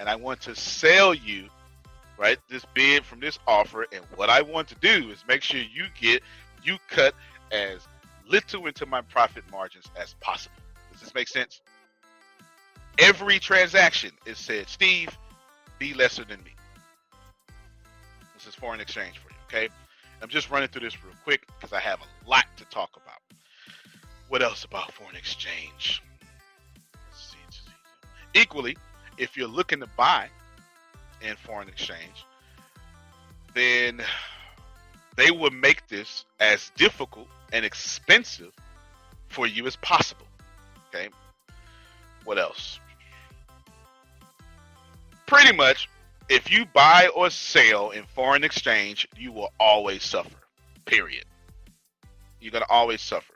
and I want to sell you, right, this bid from this offer. And what I want to do is make sure you cut as little into my profit margins as possible. Does this make sense? Every transaction is said, Steve, be lesser than me. This is foreign exchange for you, okay? I'm just running through this real quick because I have a lot to talk about. What else about foreign exchange? Let's see. Equally, if you're looking to buy in foreign exchange, then they will make this as difficult and expensive for you as possible, okay? What else? Pretty much, if you buy or sell in foreign exchange, you will always suffer, period. You're going to always suffer.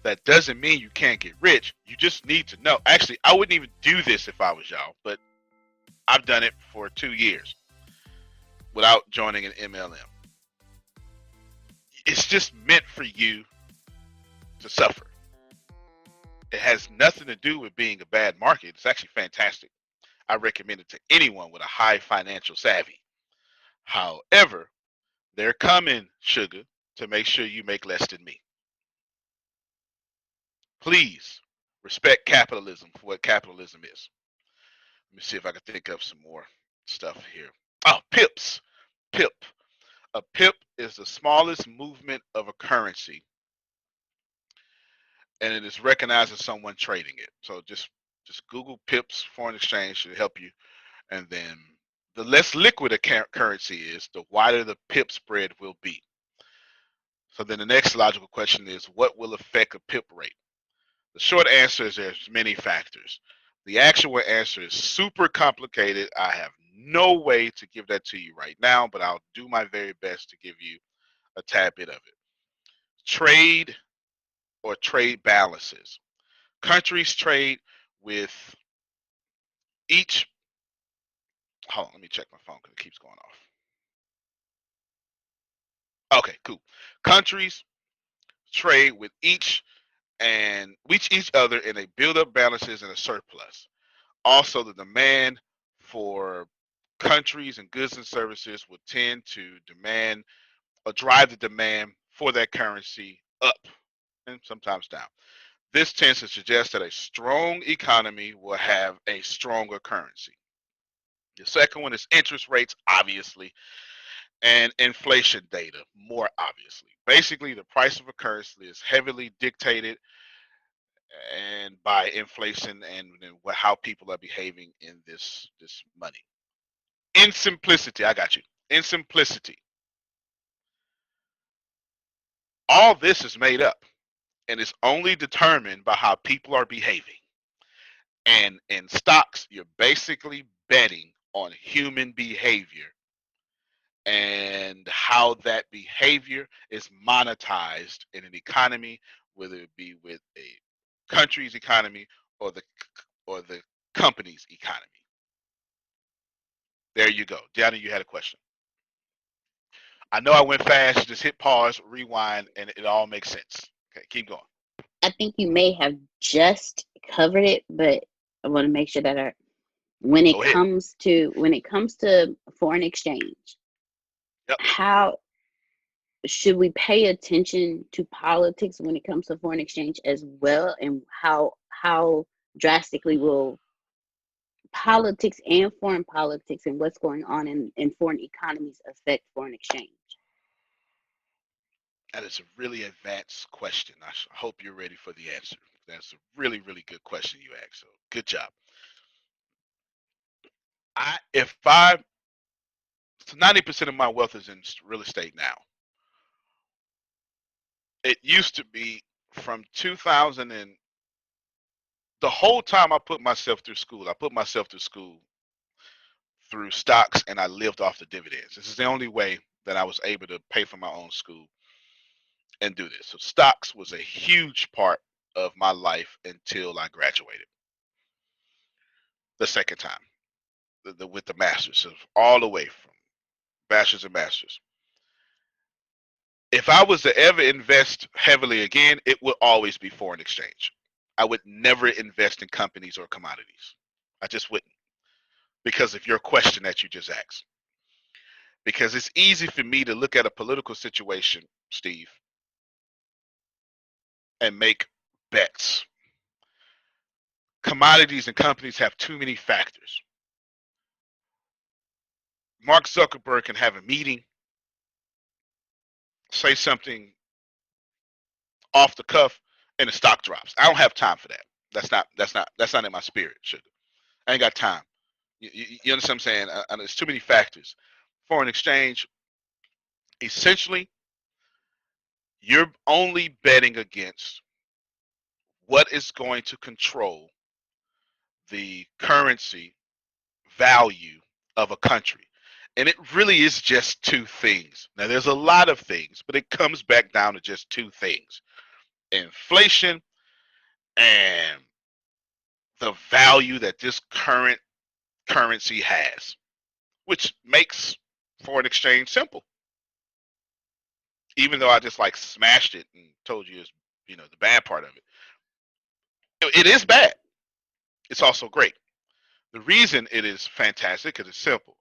That doesn't mean you can't get rich. You just need to know. Actually, I wouldn't even do this if I was y'all, but I've done it for 2 years without joining an MLM. It's just meant for you to suffer. It has nothing to do with being a bad market. It's actually fantastic. I recommend it to anyone with a high financial savvy. However, they're coming, sugar, to make sure you make less than me. Please respect capitalism for what capitalism is. Let me see if I can think of some more stuff here. Oh, pips. PIP. A PIP is the smallest movement of a currency, and it is recognized as someone trading it. So just Google pips foreign exchange should help you. And then the less liquid a currency is, the wider the pip spread will be. So then the next logical question is, what will affect a pip rate? The short answer is there's many factors. The actual answer is super complicated. I have no way to give that to you right now, but I'll do my very best to give you a tad bit of it. Trade or trade balances. Countries trade with each. Hold on, let me check my phone because it keeps going off. Okay, cool. Countries trade with each other in a build-up balances and a surplus. Also, the demand for countries and goods and services will tend to demand or drive the demand for that currency up and sometimes down. This tends to suggest that a strong economy will have a stronger currency. The second one is interest rates, obviously, and inflation data, more obviously. Basically, the price of a currency is heavily dictated and by inflation and how people are behaving in this money. In simplicity, I got you. In simplicity, all this is made up and it's only determined by how people are behaving. And in stocks, you're basically betting on human behavior and how that behavior is monetized in an economy, whether it be with a country's economy or the company's economy. There you go. Gianna, you had a question. I know I went fast. Just hit pause, rewind, and it all makes sense. Okay, keep going. I think you may have just covered it, but I want to make sure that when it comes to foreign exchange, yep. How should we pay attention to politics when it comes to foreign exchange as well, and how drastically will politics and foreign politics and what's going on in foreign economies affect foreign exchange? That is a really advanced question. I hope you're ready for the answer. That's a really, really good question you asked. So good job. So 90% of my wealth is in real estate now. It used to be from 2000 and the whole time I put myself through school through stocks, and I lived off the dividends. This is the only way that I was able to pay for my own school and do this. So stocks was a huge part of my life until I graduated the second time with the masters, so all the way from bachelor's and masters. If I was to ever invest heavily again, it would always be foreign exchange. I would never invest in companies or commodities. I just wouldn't. because of your question that you just asked. Because it's easy for me to look at a political situation, Steve, and make bets. Commodities and companies have too many factors. Mark Zuckerberg can have a meeting, say something off the cuff, and the stock drops. I don't have time for that. That's not in my spirit, sugar. I ain't got time. You understand what I'm saying? There's too many factors. Foreign exchange, essentially, you're only betting against what is going to control the currency value of a country. And it really is just two things. Now, there's a lot of things, but it comes back down to just two things: inflation and the value that this current currency has, which makes foreign exchange simple. Even though I just like smashed it and told you, the bad part of it. It is bad. It's also great. The reason it is fantastic because it's simple.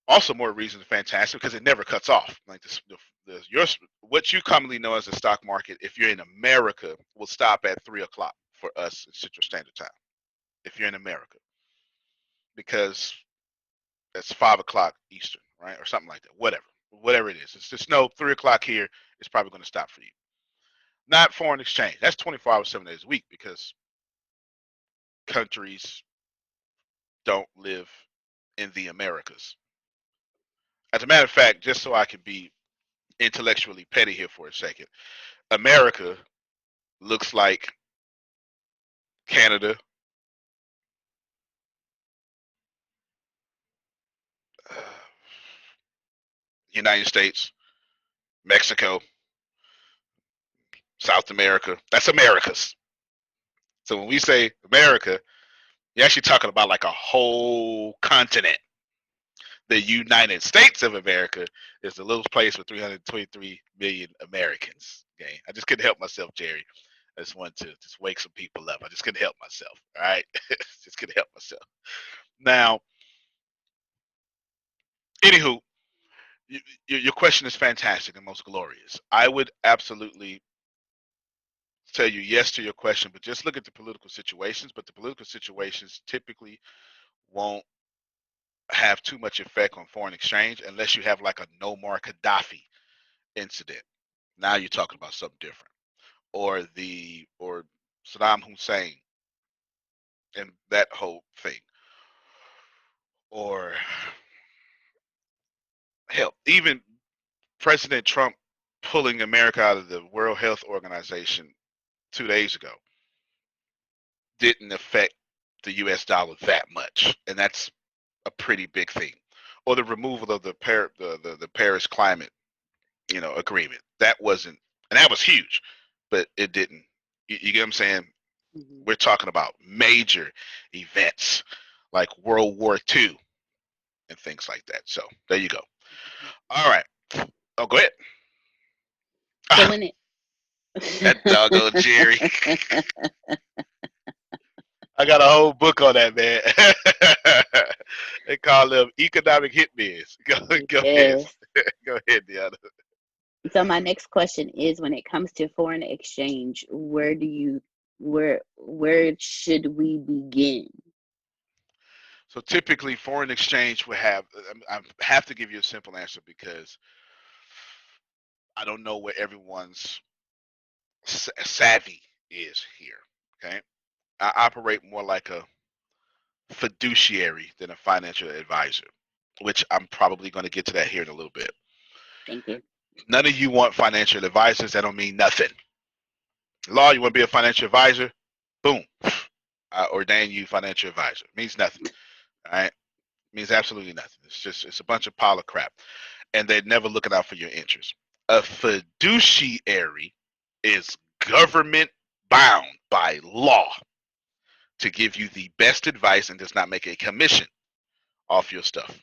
Also, more reason it's fantastic because it never cuts off. Like what you commonly know as the stock market, if you're in America, will stop at 3 o'clock for us in Central Standard Time. If you're in America, because that's 5 o'clock Eastern, right, or something like that. Whatever it is, it's just 3 o'clock here. It's probably going to stop for you. Not foreign exchange. That's 24 hours, 7 days a week because countries don't live in the Americas. As a matter of fact, just so I can be intellectually petty here for a second, America looks like Canada, uh, United States, Mexico, South America. That's Americas. So when we say America, you're actually talking about like a whole continent. The United States of America is the little place with 323 million Americans. Okay, I just couldn't help myself, Jerry. I just wanted to just wake some people up. I just couldn't help myself. All right, just couldn't help myself. Now, anywho, your question is fantastic and most glorious. I would absolutely tell you yes to your question, but just look at the political situations. But the political situations typically won't have too much effect on foreign exchange unless you have like a Nomar Gaddafi incident. Now you're talking about something different. Or Saddam Hussein and that whole thing. Or hell, even President Trump pulling America out of the World Health Organization 2 days ago didn't affect the US dollar that much. And that's a pretty big thing. Or the removal of the Paris climate, agreement. That wasn't, and that was huge, but it didn't. You get what I'm saying? Mm-hmm. We're talking about major events like World War II and things like that. So there you go. All right. Oh, go ahead. Ah, Killing that doggone Jerry. it. I got a whole book on that, man. They call them economic hitmen. Go ahead. Yes. Go ahead, Deanna. So my next question is, when it comes to foreign exchange, where should we begin? So typically, foreign exchange will have. I have to give you a simple answer because I don't know where everyone's savvy is here. Okay, I operate more like a fiduciary than a financial advisor, which I'm probably going to get to that here in a little bit. Thank you. None of you want financial advisors. That don't mean nothing. Law, you want to be a financial advisor? Boom. I ordain you financial advisor. Means nothing. All right. Means absolutely nothing. It's a bunch of pile of crap. And they're never looking out for your interests. A fiduciary is government bound by law to give you the best advice and does not make a commission off your stuff.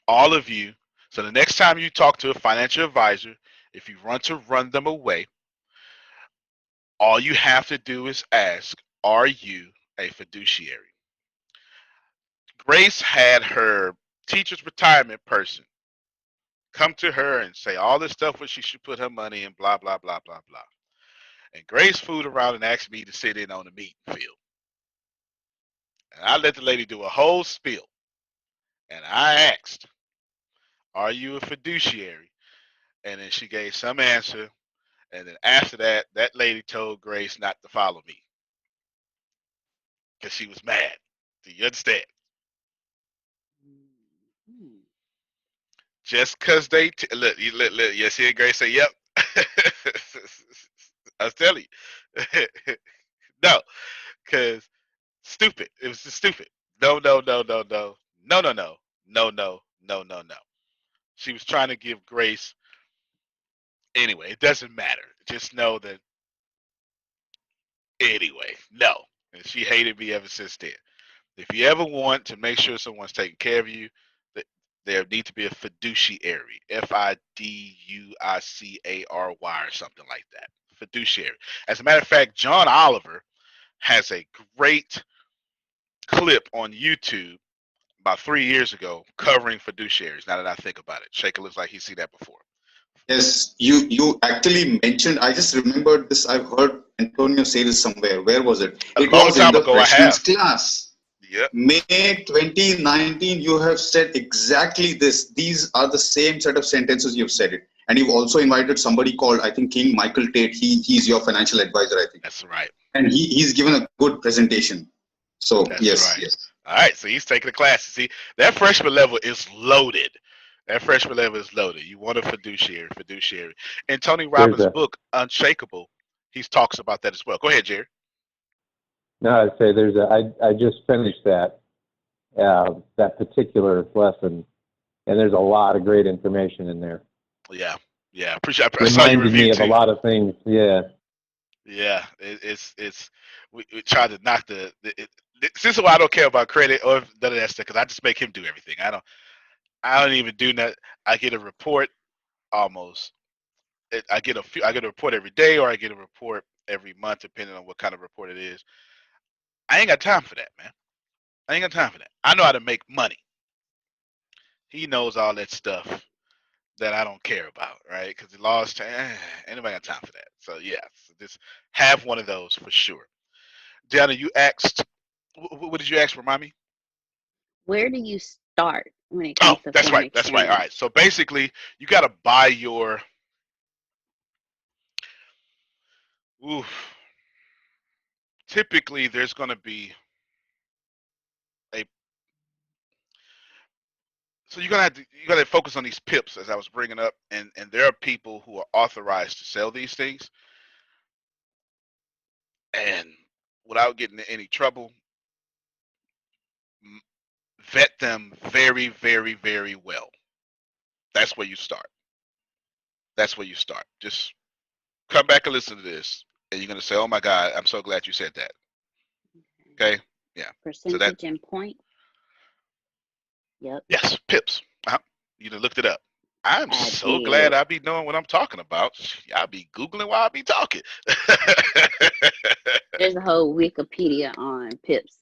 All of you. So the next time you talk to a financial advisor, if you want to run them away, all you have to do is ask, are you a fiduciary. Grace had her teacher's retirement person come to her and say all this stuff where she should put her money in, blah, blah, blah, blah, blah. And Grace fooled around and asked me to sit in on the meeting field. And I let the lady do a whole spiel. And I asked, are you a fiduciary? And then she gave some answer. And then after that, that lady told Grace not to follow me because she was mad. Do you understand? Mhm. Just because they look, look, you see Grace say, "Yep." I was telling you, no, because stupid. It was just stupid. No, no, no, no, no, no, no, no, no, no, no, no, no. She was trying to give Grace. Anyway, it doesn't matter. Just know that. Anyway, no, and she hated me ever since then. If you ever want to make sure someone's taking care of you, there need to be a fiduciary. Fiducary or something like that. Fiduciary. As a matter of fact, John Oliver has a great clip on YouTube about 3 years ago covering fiduciaries. Now that I think about it, Shaker looks like he's seen that before. Yes, you actually mentioned. I just remembered this. I've heard Antonio say this somewhere. Where was it? A It long was in time the ago, I freshman's have. class. Yep. May 2019, you have said exactly this. These are the same set of sentences you've said it. And you've also invited somebody called, I think, King Michael Tate. He's your financial advisor, I think. That's right. And he's given a good presentation. So, That's yes, right. yes. All right, so he's taking the classes. See, that freshman level is loaded. That freshman level is loaded. You want a fiduciary. In Tony There's Robbins' a book, Unshakable, he talks about that as well. Go ahead, Jerry. no. I'd say there's a. I just finished that particular lesson, and there's a lot of great information in there. Yeah, yeah. Appreciate. I saw your Reminded review me of a too. lot of things. Yeah. Yeah, it's we try to knock this is why I don't care about credit or none of that stuff because I just make him do everything. I don't even do that. I get a report almost. I get a report every day or I get a report every month depending on what kind of report it is. I ain't got time for that, man. I ain't got time for that. I know how to make money. He knows all that stuff that I don't care about, right? Because the laws change. Anybody got time for that? So yeah, so just have one of those for sure. Diana, you asked. What did you ask? Remind me. Where do you start when it Oh, comes to that's foreign right. That's right. All exchange? right. So basically, you got to buy your. Oof. Typically, there's going to be a. So you got to focus on these pips as I was bringing up, and there are people who are authorized to sell these things, and without getting in any trouble, vet them very, very, very well. That's where you start. That's where you start. Just come back and listen to this, and you're gonna say, "Oh my God, I'm so glad you said that." Okay, yeah. So that Percentage and point? Yep, yes, pips. You done looked it up. I'm I so glad did. I be knowing what I'm talking about. I be googling while I be talking. There's a whole Wikipedia on pips.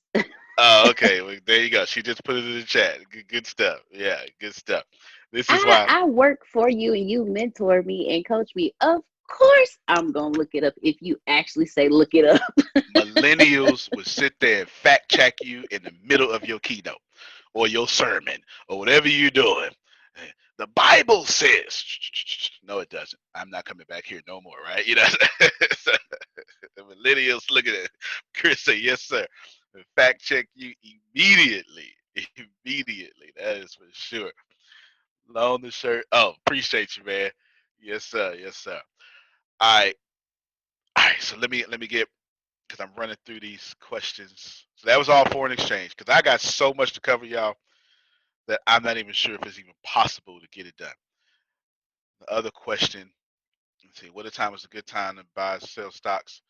Oh, okay. Well, there you go. She just put it in the chat. Good stuff. Yeah, good stuff. This is I why I work for you and you mentor me and coach me. Of course, I'm gonna look it up if you actually say look it up. millennials would sit there and fact check you in the middle of your keynote or your sermon or whatever you're doing. The Bible says, no, it doesn't. I'm not coming back here no more, right? You know, so, the millennials look at it. Chris say, yes, sir. And fact check you immediately. Immediately. That is for sure. Loan the shirt. Oh, appreciate you, man. Yes, sir. Yes, sir. All right. All right. So let me get because I'm running through these questions. So that was all foreign exchange because I got so much to cover, y'all, that I'm not even sure if it's even possible to get it done. The other question, let's see, what time is a good time to buy, sell stocks?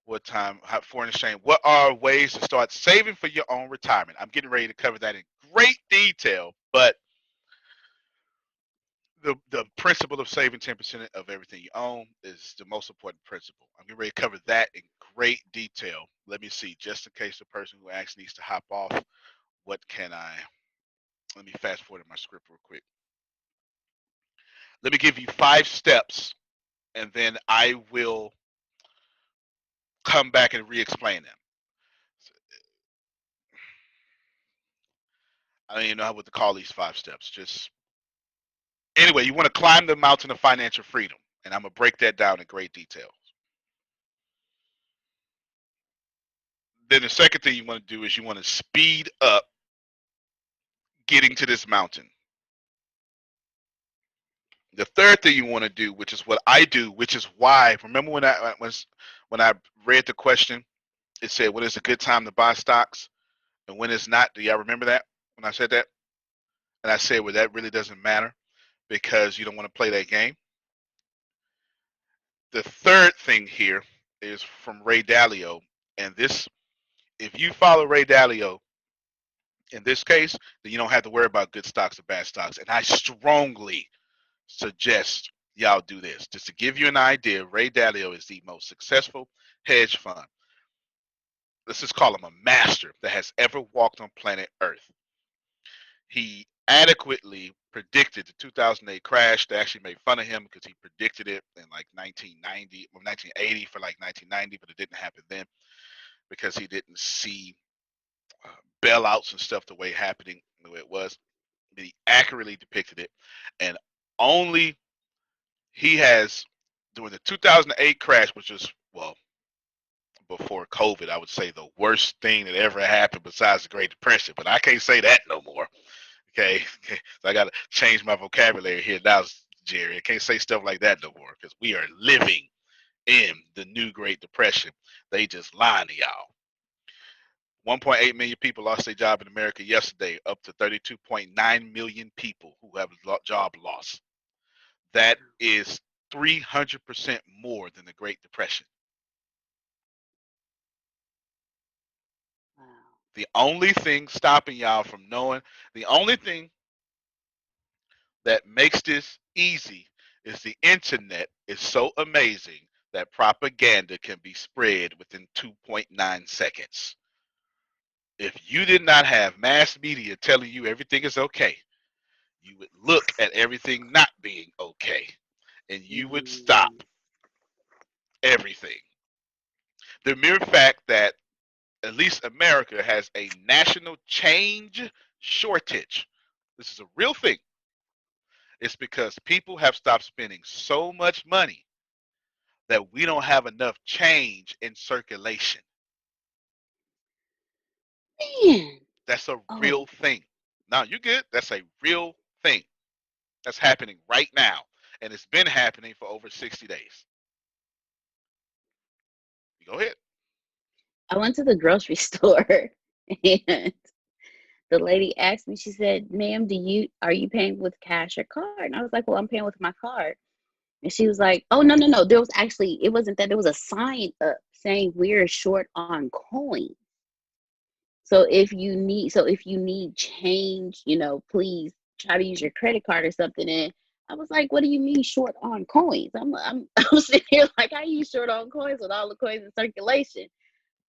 What time, foreign exchange? What are ways to start saving for your own retirement? I'm getting ready to cover that in great detail, but the principle of saving 10% of everything you own is the most important principle. I'm getting ready to cover that in great detail. Let me see, just in case the person who actually needs to hop off, what can I, let me fast forward in my script real quick. Let me give you 5 steps, and then I will come back and re-explain them. I don't even know what to call these 5 steps. Just anyway, you want to climb the mountain of financial freedom, and I'm gonna break that down in great detail. Then the second thing you want to do is you want to speed up getting to this mountain. The third thing you want to do, which is what I do, which is why, remember when I read the question, it said when is a good time to buy stocks and when it's not. Do y'all remember that when I said that? And I said, well, that really doesn't matter because you don't want to play that game. The third thing here is from Ray Dalio, and this, if you follow Ray Dalio in this case, then you don't have to worry about good stocks or bad stocks. And I strongly suggest y'all do this. Just to give you an idea, Ray Dalio is the most successful hedge fund, let's just call him a master, that has ever walked on planet Earth. He adequately predicted the 2008 crash. They actually made fun of him because he predicted it in like 1990 or 1980 for like 1990, but it didn't happen then because he didn't see bailouts and stuff the way it was. But he accurately depicted it, and only he has, during the 2008 crash, which was, well, before COVID, I would say the worst thing that ever happened besides the Great Depression, but I can't say that no more. Okay, so I got to change my vocabulary here now, Jerry. I can't say stuff like that no more because we are living in the new Great Depression. They just lying to y'all. 1.8 million people lost their job in America yesterday, up to 32.9 million people who have job loss. That is 300% more than the Great Depression. Wow. The only thing stopping y'all from knowing, the only thing that makes this easy is the internet is so amazing that propaganda can be spread within 2.9 seconds. If you did not have mass media telling you everything is okay, you would look at everything not being okay and you would stop everything. The mere fact that at least America has a national change shortage, this is a real thing. It's because people have stopped spending so much money that we don't have enough change in circulation. Man. That's a Oh, real thing. Now, you good? That's a real thing. That's happening right now. And it's been happening for over 60 days. Go ahead. I went to the grocery store and the lady asked me, she said, ma'am, are you paying with cash or card? And I was like, well, I'm paying with my card. And she was like, oh, no, no, no. There was actually, it wasn't that. There was a sign up saying we're short on coins. So if you need change, please try to use your credit card or something. And I was like, what do you mean short on coins? I'm sitting here like, I use short on coins with all the coins in circulation.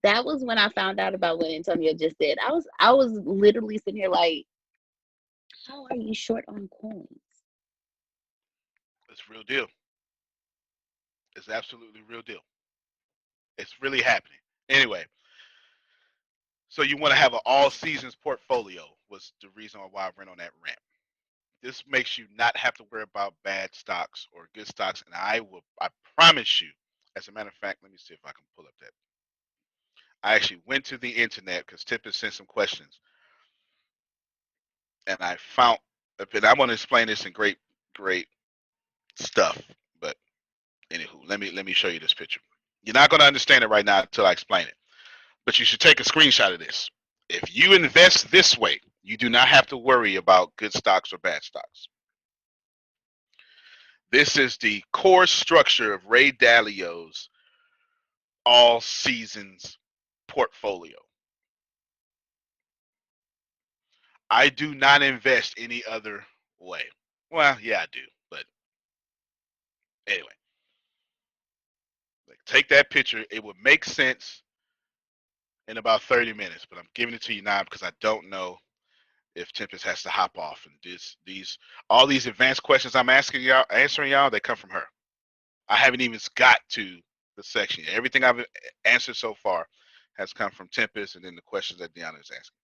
That was when I found out about what Antonio just said. I was literally sitting here like, how are you short on coins? It's real deal. It's absolutely real deal. It's really happening. Anyway, so you want to have an all seasons portfolio was the reason why I went on that rant. This makes you not have to worry about bad stocks or good stocks. And I promise you, as a matter of fact, let me see if I can pull up that. I actually went to the internet because Tip has sent some questions. And I found, and I want to explain this in great stuff. But anywho, let me show you this picture. You're not going to understand it right now until I explain it. But you should take a screenshot of this. If you invest this way, you do not have to worry about good stocks or bad stocks. This is the core structure of Ray Dalio's all seasons portfolio. I do not invest any other way. Well, yeah, I do, but anyway, like take that picture. It would make sense in about 30 minutes, but I'm giving it to you now because I don't know if Tempest has to hop off. And all these advanced questions I'm answering y'all, they come from her. I haven't even got to the section. Everything I've answered so far has come from Tempest, and then the questions that Deanna is asking.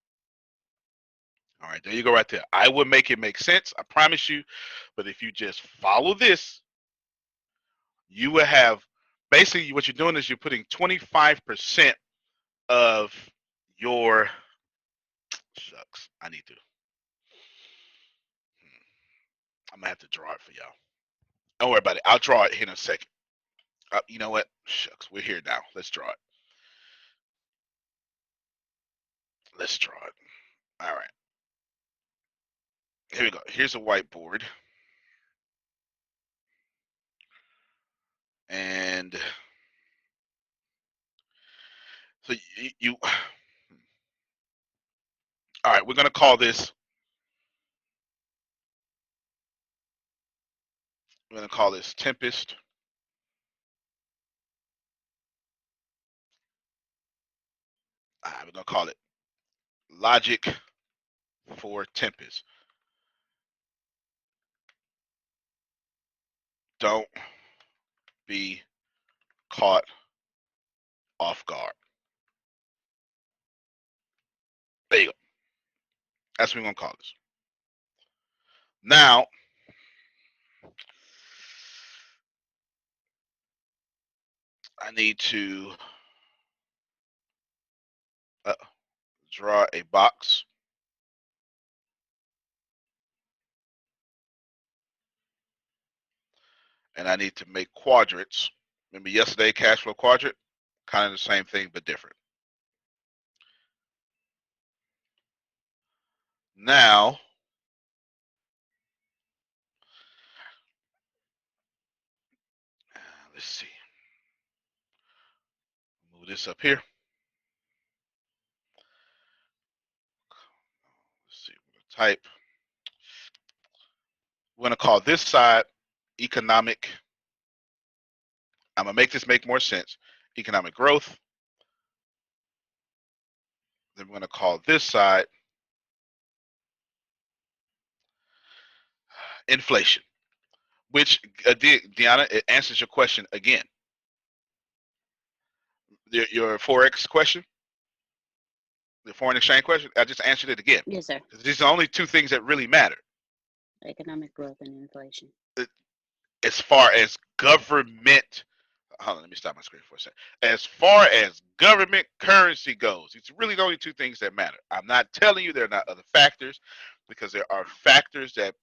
All right, there you go right there. I would make it make sense, I promise you. But if you just follow this, you will have, basically what you're doing is you're putting 25% of your, shucks, I'm gonna have to draw it for y'all. Don't worry about it. I'll draw it here in a second. You know what? Shucks, we're here now. Let's draw it. Let's draw it. All right. Here we go. Here's a whiteboard. And so you all right, we're going to call this, Tempest. We're going to call it Logic for Tempest. Don't be caught off guard. There you go. That's what we're going to call this. Now, I need to draw a box. And I need to make quadrants. Remember yesterday, cash flow quadrant? Kind of the same thing, but different. Now, let's see. Move this up here. Let's see. We're going to type. We're going to call this side economic. I'm going to make this make more sense. Economic growth. Then we're going to call this side inflation, which, Deanna, it answers your question again. Your Forex question, the foreign exchange question, I just answered it again. Yes, sir. These are the only two things that really matter. Economic growth and inflation. As far as government, hold on, let me stop my screen for a second. As far as government currency goes, it's really the only two things that matter. I'm not telling you there are not other factors, because there are factors that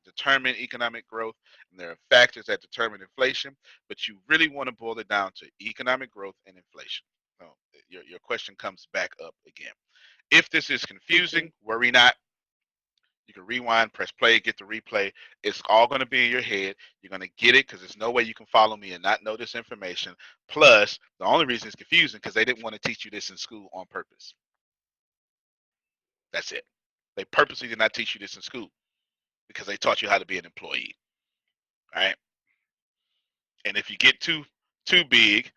determine economic growth, and there are factors that determine inflation, but you really want to boil it down to economic growth and inflation. So your question comes back up again. If this is confusing, worry not. You can rewind, press play, get the replay. It's all going to be in your head. You're going to get it because there's no way you can follow me and not know this information. Plus, the only reason it's confusing because they didn't want to teach you this in school on purpose. That's it. They purposely did not teach you this in school because they taught you how to be an employee. All right. And if you get too big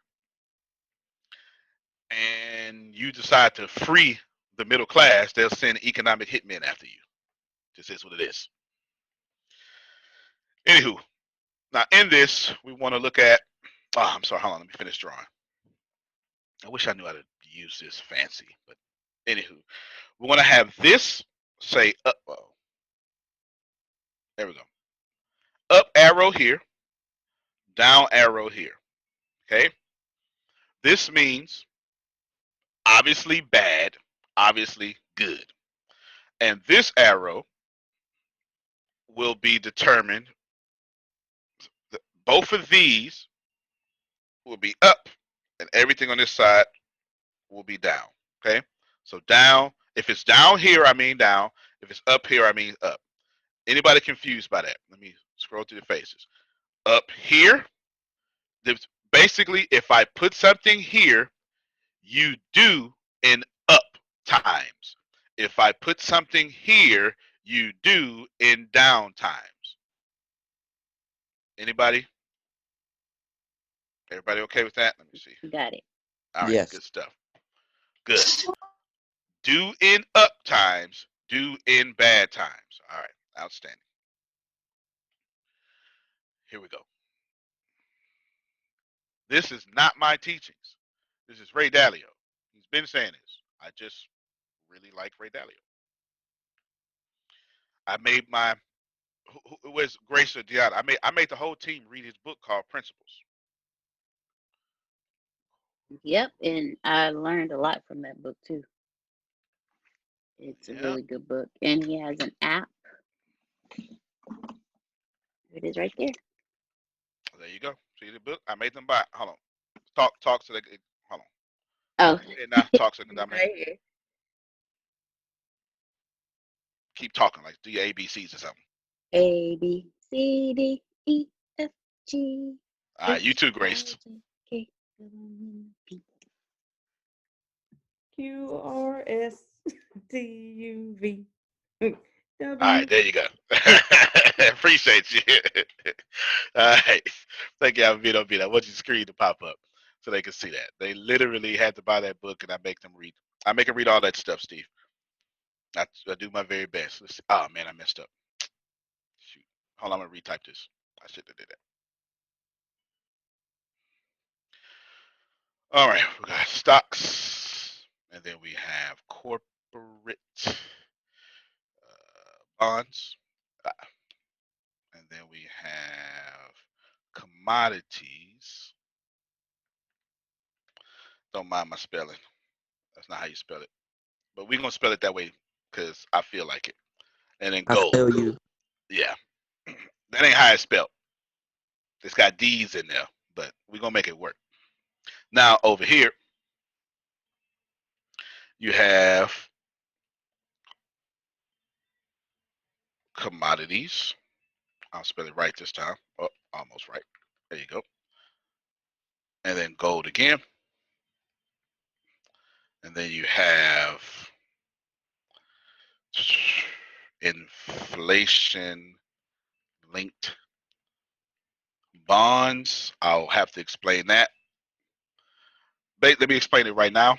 and you decide to free the middle class, they'll send economic hitmen after you. This is what it is. Anywho, now in this, we want to look at, I'm sorry, hold on, let me finish drawing. I wish I knew how to use this fancy, but anywho, we want to have this say up. There we go. Up arrow here, down arrow here. Okay. This means obviously bad, obviously good. And this arrow will be determined. Both of these will be up, and everything on this side will be down. Okay. So down, if it's down here, I mean down. If it's up here, I mean up. Anybody confused by that? Let me scroll through the faces. Up here, basically, if I put something here, you do in up times. If I put something here, you do in down times. Anybody? Everybody okay with that? Let me see. Got it. All right, Yes. good stuff. Good. Do in up times, do in bad times. All right, outstanding. Here we go. This is not my teachings. This is Ray Dalio. He's been saying this. I just really like Ray Dalio. I made my who was Grace or Deanna. I made the whole team read his book called Principles. Yep, and I learned a lot from that book too. It's a Yeah. really good book, and he has an app. It is right there. There you go. See the book? I made them buy. Hold on. Talk so they can. Hold on. Oh, And now talk so they can dominate. right here. Keep talking like do your ABCs or something. A B C D E F G. All right, you too, Grace. K L M N P. QRSTUV. All right, there you go. Appreciate you. All right. Thank you, Vito. I want your screen to pop up so they can see that. They literally had to buy that book, and I make them read. I make them read all that stuff, Steve. I do my very best. Let's see. Oh, man, I messed up. Shoot. Hold on, I'm going to retype this. I should have did that. All right, we got stocks, and then we have corporate bonds. And then we have commodities. Don't mind my spelling. That's not how you spell it. But we're going to spell it that way because I feel like it. And then I gold. feel you. Yeah. That ain't how it's spelled. It's got D's in there, but we're going to make it work. Now, over here, you have commodities. I'll spell it right this time. Oh, almost right. There you go. And then gold again. And then you have inflation linked bonds. I'll have to explain that. Let me explain it right now.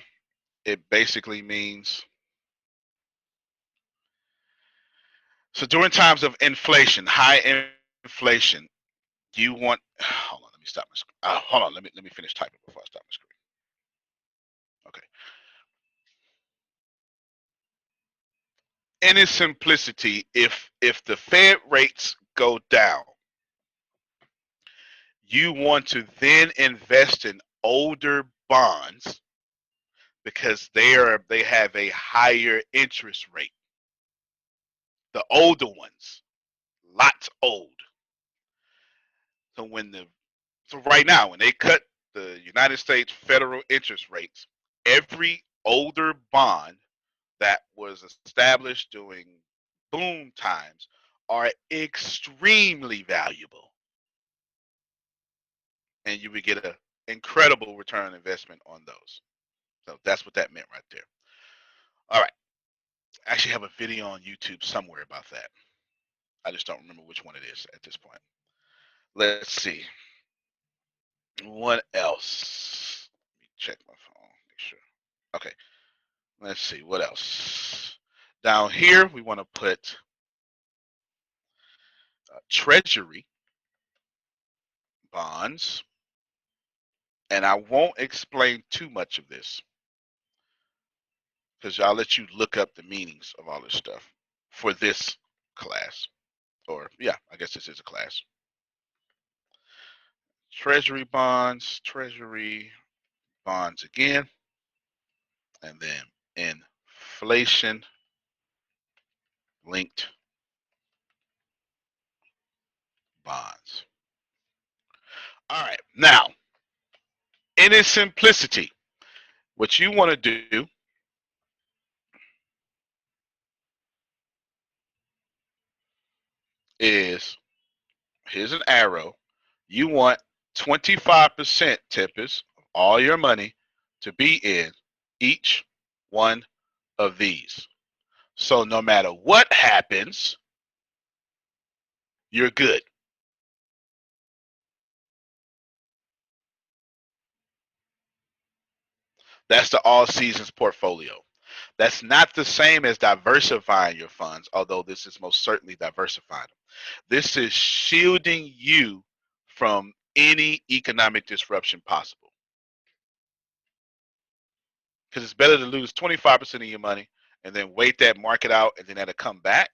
It basically means, so during times of inflation, high inflation, you want, hold on, let me stop my screen. Hold on, let me finish typing before I stop my screen. Okay. In its simplicity, if the Fed rates go down, you want to then invest in older bonds because they have a higher interest rate. The older ones, lots old. So right now, when they cut the United States federal interest rates, every older bond that was established during boom times are extremely valuable. And you would get an incredible return on investment on those. So that's what that meant right there. All right. I actually have a video on YouTube somewhere about that. I just don't remember which one it is at this point. Let's see. What else? Let me check my phone, make sure. Okay. Let's see. What else? Down here, we want to put treasury bonds. And I won't explain too much of this because I'll let you look up the meanings of all this stuff for this class. Or, yeah, I guess this is a class. Treasury bonds again, and then inflation linked bonds. All right, now, in its simplicity, what you want to do is, here's an arrow, you want 25%, Tempest, of all your money to be in each one of these. So no matter what happens, you're good. That's the all seasons portfolio. That's not the same as diversifying your funds, although this is most certainly diversifying them. This is shielding you from any economic disruption possible. Because it's better to lose 25% of your money and then wait that market out and then that'll come back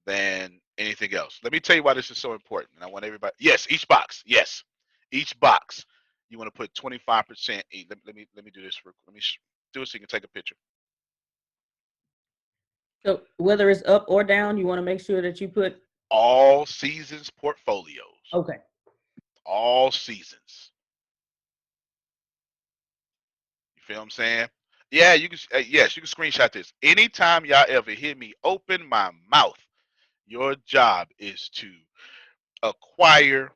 than anything else. Let me tell you why this is so important. And I want everybody, yes, each box, yes, each box, you want to put 25%. Let me do this. Let me do it so you can take a picture. So whether it's up or down, you want to make sure that you put all seasons portfolios. Okay. All seasons. You feel what I'm saying? Yeah, you can. Yes, you can screenshot this. Anytime y'all ever hear me open my mouth, your job is to acquire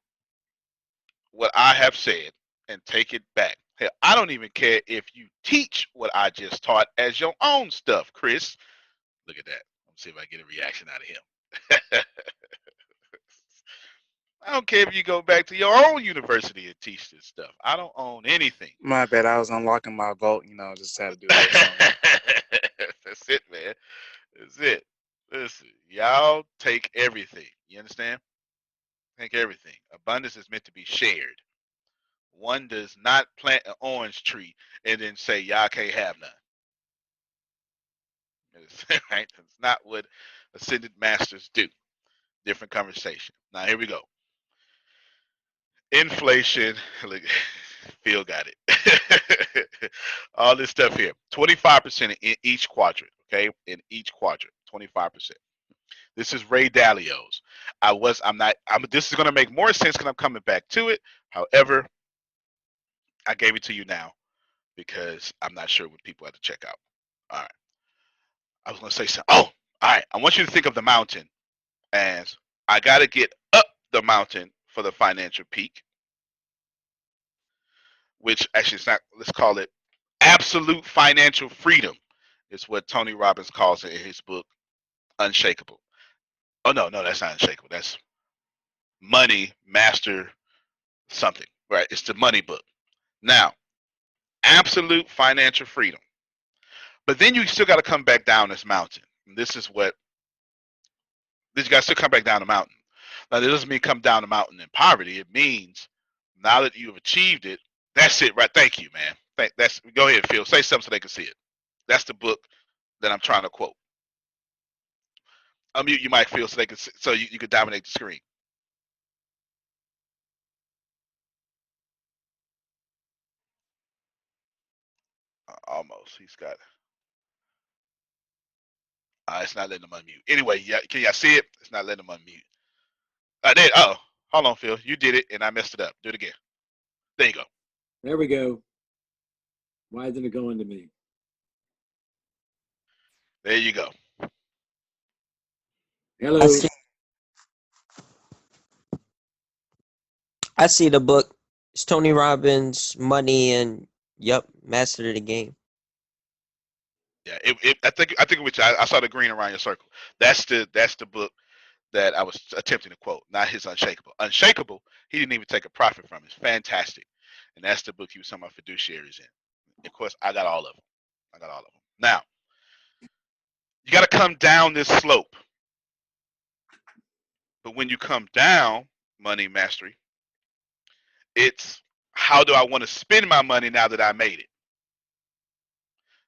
what I have said and take it back. Hell, I don't even care if you teach what I just taught as your own stuff, Chris. Look at that. Let's see if I get a reaction out of him. I don't care if you go back to your own university and teach this stuff. I don't own anything. My bad. I was unlocking my vault. Just had to do that. That's it, man. That's it. Listen, y'all take everything. You understand? Take everything. Abundance is meant to be shared. One does not plant an orange tree and then say y'all can't have none. Right? That's not what ascended masters do. Different conversation. Now here we go. Inflation. Look, Phil got it. All this stuff here. 25% in each quadrant. Okay, in each quadrant, 25%. This is Ray Dalio's. This is going to make more sense because I'm coming back to it. However, I gave it to you now because I'm not sure what people have to check out. All right. I was going to say something. Oh, all right. I want you to think of the mountain as I got to get up the mountain for the financial peak, which actually it's not, let's call it absolute financial freedom is what Tony Robbins calls it in his book, Unshakable. Oh, no, that's not Unshakable. That's Money Master something, right? It's the money book. Now, absolute financial freedom. But then you still got to come back down this mountain. And this is what, you got to still come back down the mountain. Now, that doesn't mean come down the mountain in poverty. It means now that you've achieved it, that's it, right? Thank you, man. Go ahead, Phil. Say something so they can see it. That's the book that I'm trying to quote. Unmute your mic, Phil, so they can so you can dominate the screen. Almost. He's got. It's not letting him unmute. Anyway, yeah, can y'all see it? It's not letting him unmute. Hold on, Phil. You did it, and I messed it up. Do it again. There you go. There we go. Why isn't it going to me? There you go. Hello. I see the book. It's Tony Robbins, Money, and Master of the Game. Yeah, I think which I saw the green around your circle. That's the book that I was attempting to quote, not his Unshakable. Unshakable, he didn't even take a profit from. It's fantastic, and that's the book he was talking about fiduciaries in. Of course, I got all of them. Now, you got to come down this slope. But when you come down, money mastery, it's how do I want to spend my money now that I made it?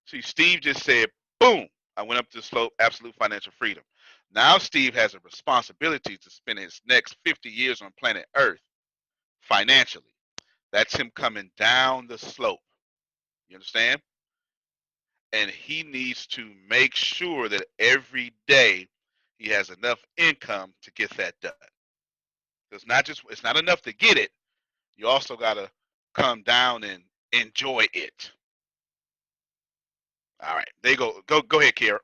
See, Steve just said, boom, I went up the slope, absolute financial freedom. Now Steve has a responsibility to spend his next 50 years on planet Earth financially. That's him coming down the slope. You understand? And he needs to make sure that every day he has enough income to get that done. It's not enough to get it. You also got to come down and enjoy it. All right, there you go. Go ahead, Kara.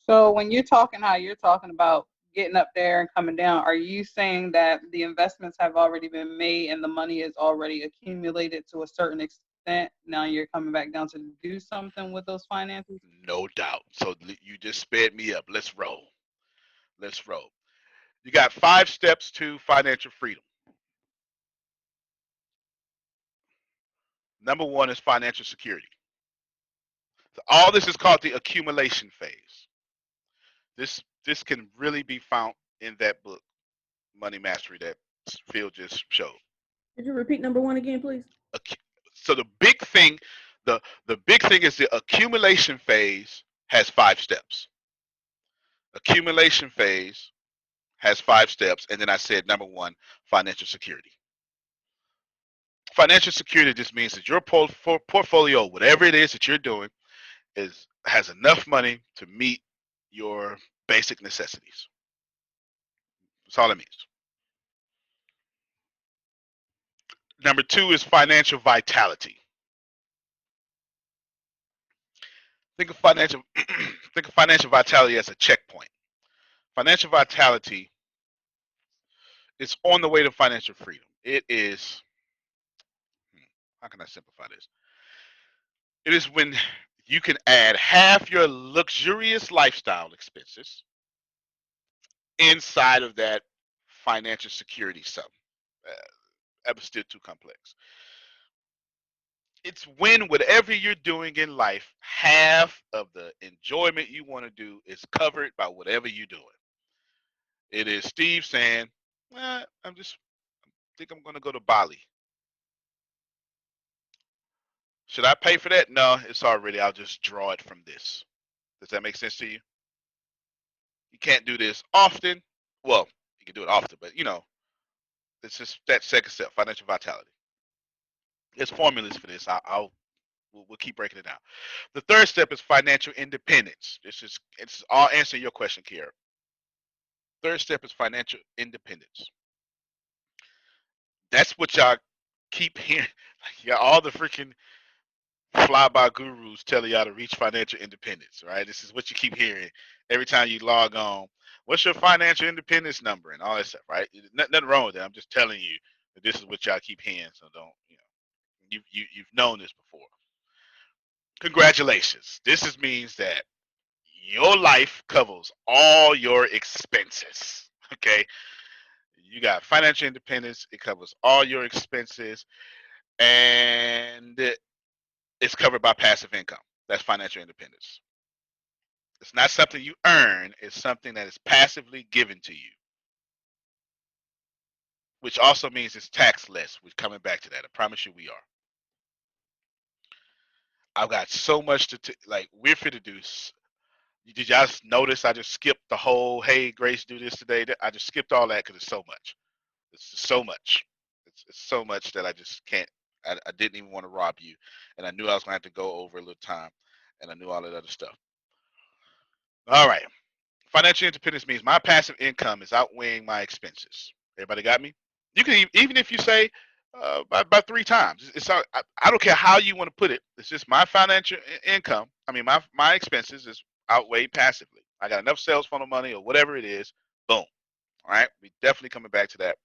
So when you're talking how you're talking about getting up there and coming down, are you saying that the investments have already been made and the money is already accumulated to a certain extent? Now you're coming back down to do something with those finances? No doubt. So you just sped me up. Let's roll. You got 5 steps to financial freedom. Number one is financial security. So all this is called the accumulation phase. This can really be found in that book, Money Mastery, that Phil just showed. Could you repeat number one again, please? So the big thing is the accumulation phase has 5 steps. Accumulation phase has 5 steps, and then I said number one, financial security. Financial security just means that your portfolio, whatever it is that you're doing, has enough money to meet your basic necessities. That's all it means. Number two is financial vitality. Think of financial vitality as a checkpoint. Financial vitality is on the way to financial freedom. It is, how can I simplify this? It is when you can add half your luxurious lifestyle expenses inside of that financial security sum. That was still too complex. It's when whatever you're doing in life, half of the enjoyment you want to do is covered by whatever you're doing. It is Steve saying, I think I'm going to go to Bali. Should I pay for that? No, it's already, I'll just draw it from this. Does that make sense to you? You can't do this often. Well, you can do it often, but it's just that second step, financial vitality. There's formulas for this. We'll keep breaking it down. The third step is financial independence. It's all answering your question, Kiera. Third step is financial independence. That's what y'all keep hearing. Yeah, all the freaking fly-by gurus telling y'all to reach financial independence, right? This is what you keep hearing every time you log on. What's your financial independence number and all that stuff, right? Nothing wrong with that. I'm just telling you that this is what y'all keep hearing. So don't, you've known this before. Congratulations. This means that your life covers all your expenses. Okay. You got financial independence. It covers all your expenses, and it's covered by passive income. That's financial independence. It's not something you earn. It's something that is passively given to you, which also means it's tax less. We're coming back to that. I promise you we are. I've got so much to like. We're fit to do. Did y'all notice I just skipped the whole, hey, Grace, do this today? I just skipped all that because it's so much. It's so much. It's so much that I just can't. I didn't even want to rob you. And I knew I was going to have to go over a little time. And I knew all that other stuff. All right. Financial independence means my passive income is outweighing my expenses. Everybody got me? You can, even if you say by 3 times. I don't care how you want to put it. It's just my financial income. I mean, my expenses is outweighed passively. I got enough sales funnel money or whatever it is. Boom. All right. We definitely coming back to that.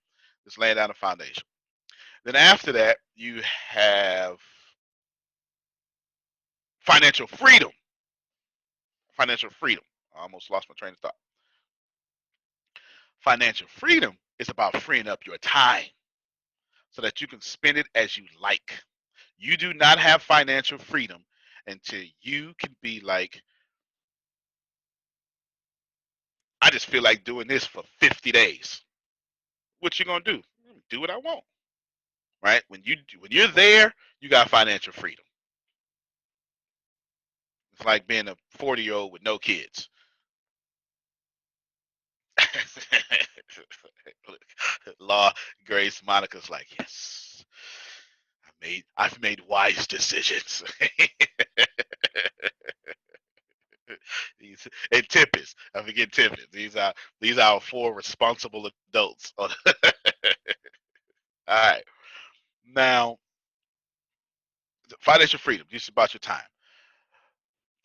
Just laying down a foundation. Then after that, you have financial freedom. Financial freedom. I almost lost my train of thought. Financial freedom is about freeing up your time so that you can spend it as you like. You do not have financial freedom until you can be like, I just feel like doing this for 50 days. What you gonna do? Do what I want. Right? When you're there, you got financial freedom. It's like being a 40-year-old with no kids. Law, Grace, Monica's like, yes, I've made wise decisions. And Tempest, I forget Tempest. These are our 4 responsible adults. All right. Now, financial freedom. This is about your time.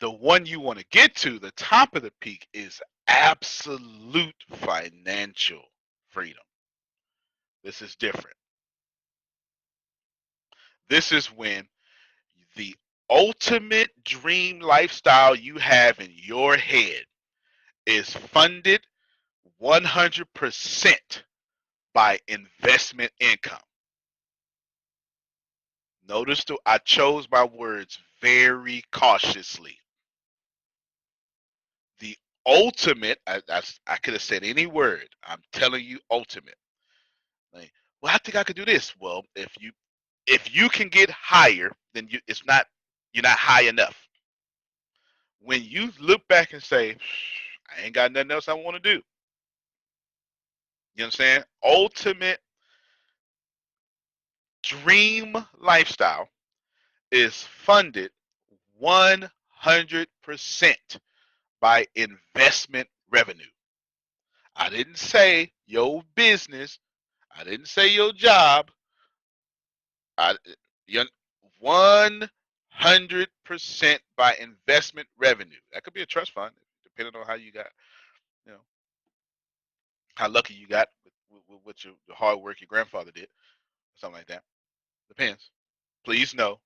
The one you want to get to, the top of the peak, is absolute financial freedom. This is different. This is when the ultimate dream lifestyle you have in your head is funded 100% by investment income. Notice I chose my words very cautiously. The ultimate, I could have said any word. I'm telling you, ultimate. Like, well, I think I could do this. Well, if you can get higher, then you're not high enough. When you look back and say, I ain't got nothing else I want to do. You understand? Ultimate dream lifestyle is funded 100% by investment revenue. I didn't say your business. I didn't say your job. I, 100% by investment revenue. That could be a trust fund, depending on how you got, you know, how lucky you got with what the hard work your grandfather did, something like that. Depends. Please know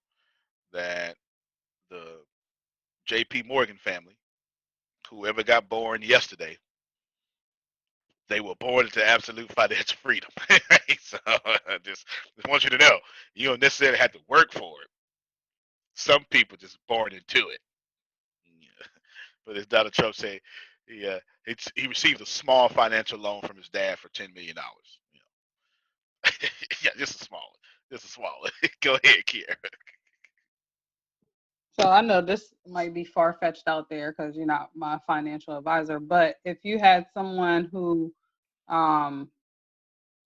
that the J.P. Morgan family, whoever got born yesterday, they were born into absolute financial freedom. Right? So I just want you to know, you don't necessarily have to work for it. Some people just born into it. Yeah. But as Donald Trump said, he received a small financial loan from his dad for $10 million. You know. Yeah, just a small one. Just a small one. Go ahead, Kiera. So I know this might be far fetched out there because you're not my financial advisor, but if you had someone who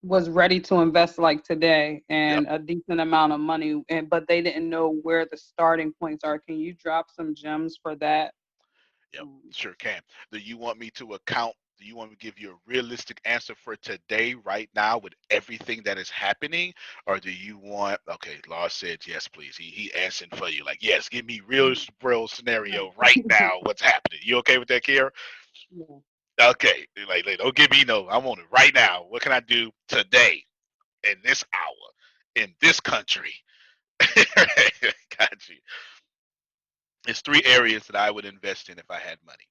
was ready to invest like today and a decent amount of money, but they didn't know where the starting points are, can you drop some gems for that? Yep, sure can. Do you want me to account? Do you want me to give you a realistic answer for today, right now, with everything that is happening, or do you want? Okay, Lars said yes, please. He answered for you, like yes. Give me real world scenario right now. What's happening? You okay with that, Kiera? Yeah. Okay, like don't give me no. I want it right now. What can I do today, in this hour, in this country? Got you. It's three areas that I would invest in if I had money.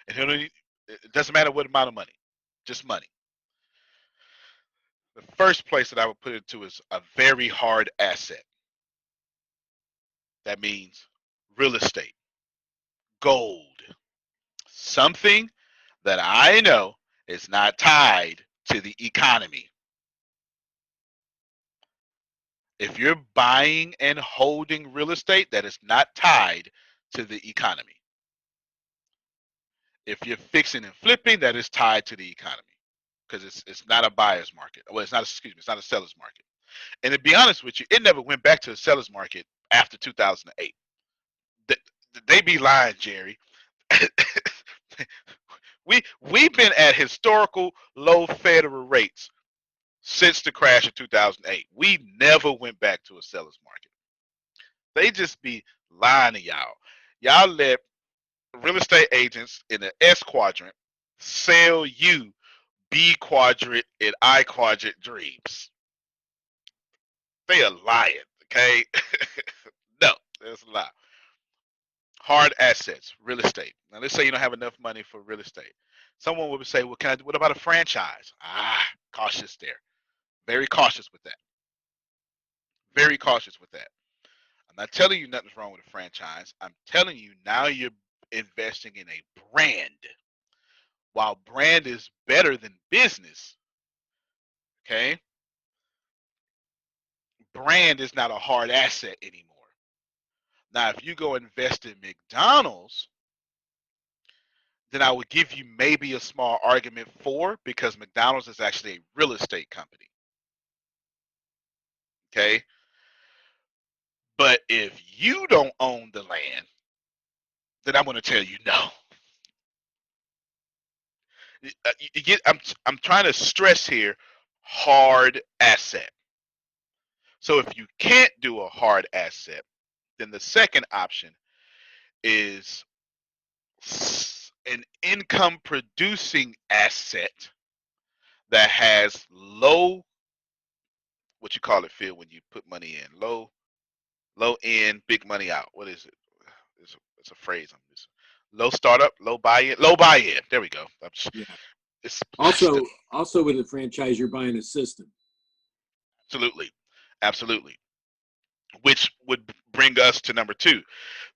And it doesn't matter what amount of money, just money. The first place that I would put it to is a very hard asset. That means real estate, gold, something that I know is not tied to the economy. If you're buying and holding real estate that is not tied to the economy. If you're fixing and flipping, that is tied to the economy because it's not a buyer's market. Well, it's not. Excuse me, it's not a seller's market. And to be honest with you, it never went back to the seller's market after 2008. They be lying, Jerry. We've been at historical low federal rates since the crash of 2008. We never went back to a seller's market. They just be lying to y'all. Y'all let real estate agents in the S quadrant sell you B quadrant and I quadrant dreams. They are lying, okay? No, that's a lie. Hard assets, real estate. Now let's say you don't have enough money for real estate. Someone would say, well, what about a franchise? Cautious there. Very cautious with that. Very cautious with that. I'm not telling you nothing's wrong with a franchise. I'm telling you now you're investing in a brand. While brand is better than business, okay? Brand is not a hard asset anymore. Now, if you go invest in McDonald's, then I would give you maybe a small argument for, because McDonald's is actually a real estate company. Okay? But if you don't own the land, then I'm going to tell you no. I'm trying to stress here, hard asset. So if you can't do a hard asset, then the second option is an income producing asset that has low, what you call it, Phil, when you put money in, low in, big money out. What is it? It's a phrase. Low startup, low buy-in. There we go. Yeah. It's Also with a franchise, you're buying a system. absolutely. which would bring us to number two,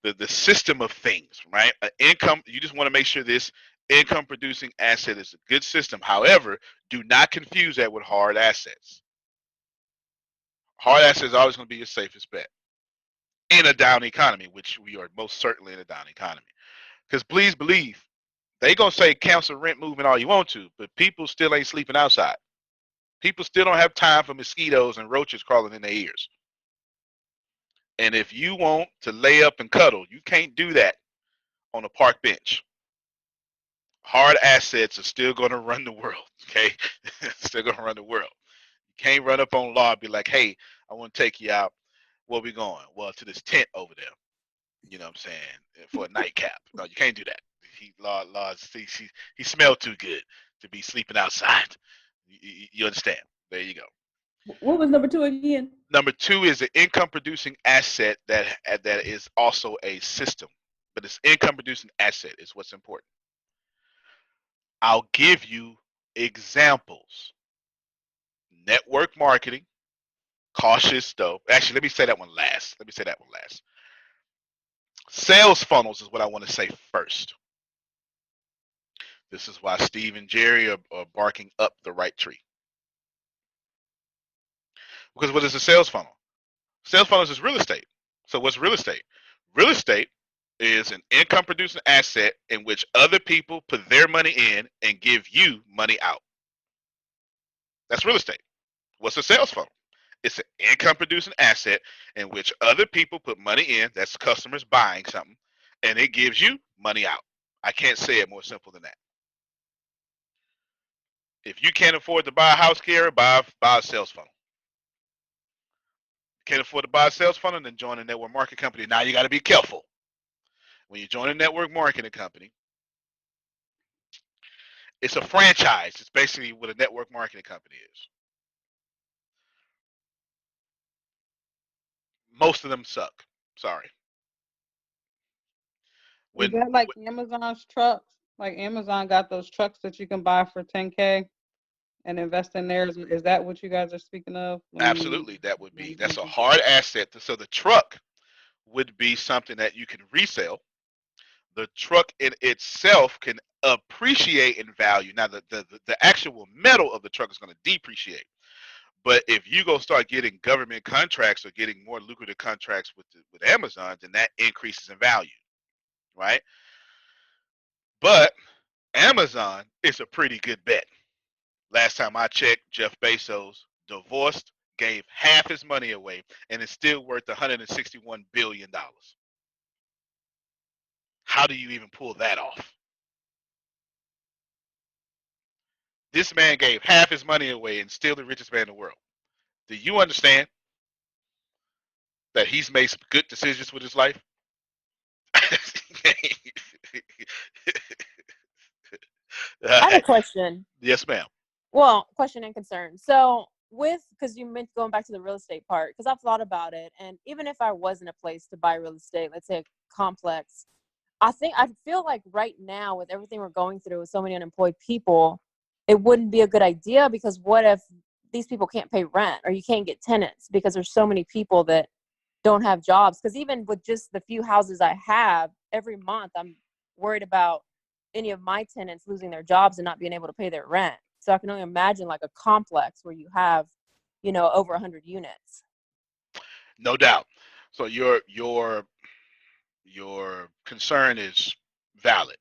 the system of things, right? Income, you just want to make sure this income producing asset is a good system. However, do not confuse that with hard assets. Hard assets are always going to be your safest bet in a down economy, which we are most certainly in a down economy. Because please believe, they going to say cancel rent movement all you want to, but people still ain't sleeping outside. People still don't have time for mosquitoes and roaches crawling in their ears. And if you want to lay up and cuddle, you can't do that on a park bench. Hard assets are still going to run the world, okay? Still going to run the world. You can't run up on law and be like, hey, I want to take you out. Where we going? Well, to this tent over there. You know what I'm saying? For a nightcap. No, you can't do that. He smelled too good to be sleeping outside. You understand? There you go. What was number two again? Number two is an income producing asset that is also a system, but it's income producing asset is what's important. I'll give you examples. Network marketing, cautious though. Actually, let me say that one last. Sales funnels is what I want to say first. This is why Steve and Jerry are barking up the right tree. Because what is a sales funnel? Sales funnels is real estate. So what's real estate? Real estate is an income producing asset in which other people put their money in and give you money out. That's real estate. What's a sales funnel? It's an income producing asset in which other people put money in, that's customers buying something, and it gives you money out. I can't say it more simple than that. If you can't afford to buy a house, Kara, buy a sales funnel. Can't afford to buy a sales funnel, then join a network marketing company. Now you got to be careful. When you join a network marketing company, it's a franchise. It's basically what a network marketing company is. Most of them suck. Sorry. Is that like Amazon's trucks? Like Amazon got those trucks that you can buy for $10K and invest in theirs. Is that what you guys are speaking of? Absolutely, that would be. That's a hard asset. So the truck would be something that you can resell. The truck in itself can appreciate in value. Now, the actual metal of the truck is going to depreciate. But if you go start getting government contracts or getting more lucrative contracts with Amazon, then that increases in value, right? But Amazon is a pretty good bet. Last time I checked, Jeff Bezos divorced, gave half his money away, and is still worth $161 billion. How do you even pull that off? This man gave half his money away and still the richest man in the world. Do you understand that he's made some good decisions with his life? I have a question. Yes, ma'am. Well, question and concern. So, because you meant going back to the real estate part, because I've thought about it, and even if I was in a place to buy real estate, let's say a complex, I feel like right now with everything we're going through with so many unemployed people, it wouldn't be a good idea, because what if these people can't pay rent or you can't get tenants because there's so many people that don't have jobs? Because even with just the few houses I have, every month I'm worried about any of my tenants losing their jobs and not being able to pay their rent. So I can only imagine like a complex where you have, over 100 units. No doubt. So your concern is valid.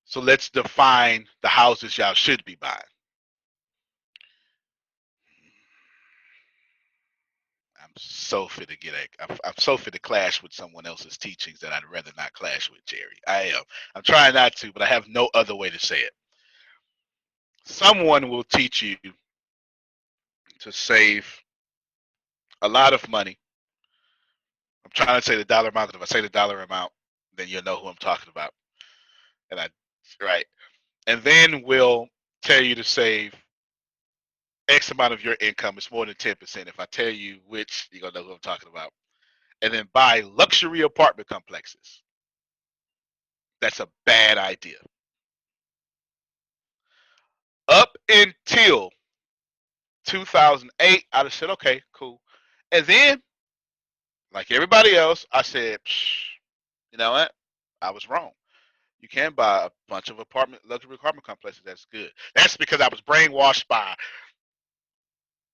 So let's define the houses y'all should be buying. I'm so fit to I'm so fit to clash with someone else's teachings that I'd rather not clash with, Jerry. I am. I'm trying not to, but I have no other way to say it. Someone will teach you to save a lot of money. I'm trying to say the dollar amount, but if I say the dollar amount, then you'll know who I'm talking about. Right. And then we'll tell you to save X amount of your income. It's more than 10%. If I tell you which, you're going to know who I'm talking about. And then buy luxury apartment complexes. That's a bad idea. Up until 2008, I'd have said, okay, cool. And then, like everybody else, I said, you know what? I was wrong. You can buy a bunch of luxury apartment complexes. That's good. That's because I was brainwashed by,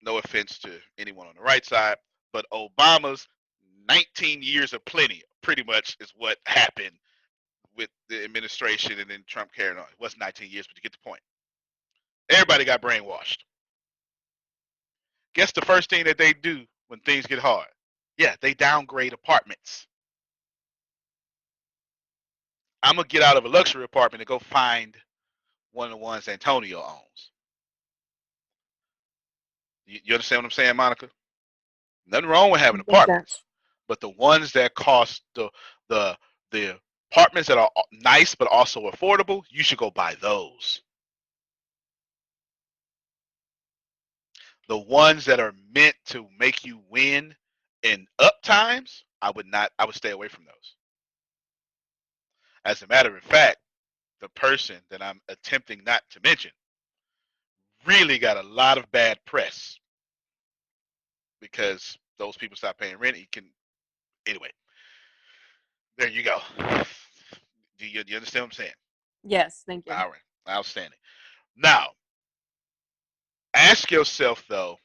no offense to anyone on the right side, but Obama's 19 years of plenty pretty much is what happened with the administration, and then Trump carried on. It wasn't 19 years, but you get the point. Everybody got brainwashed. Guess the first thing that they do when things get hard? Yeah, they downgrade apartments. I'm going to get out of a luxury apartment and go find one of the ones Antonio owns. You understand what I'm saying, Monica? Nothing wrong with having apartments, but the ones that cost the apartments that are nice but also affordable, you should go buy those. The ones that are meant to make you win in up times, I would stay away from those. As a matter of fact, the person that I'm attempting not to mention really got a lot of bad press because those people stop paying rent. Anyway, there you go. Do you understand what I'm saying? Yes, thank you. All right, outstanding. Now, ask yourself though,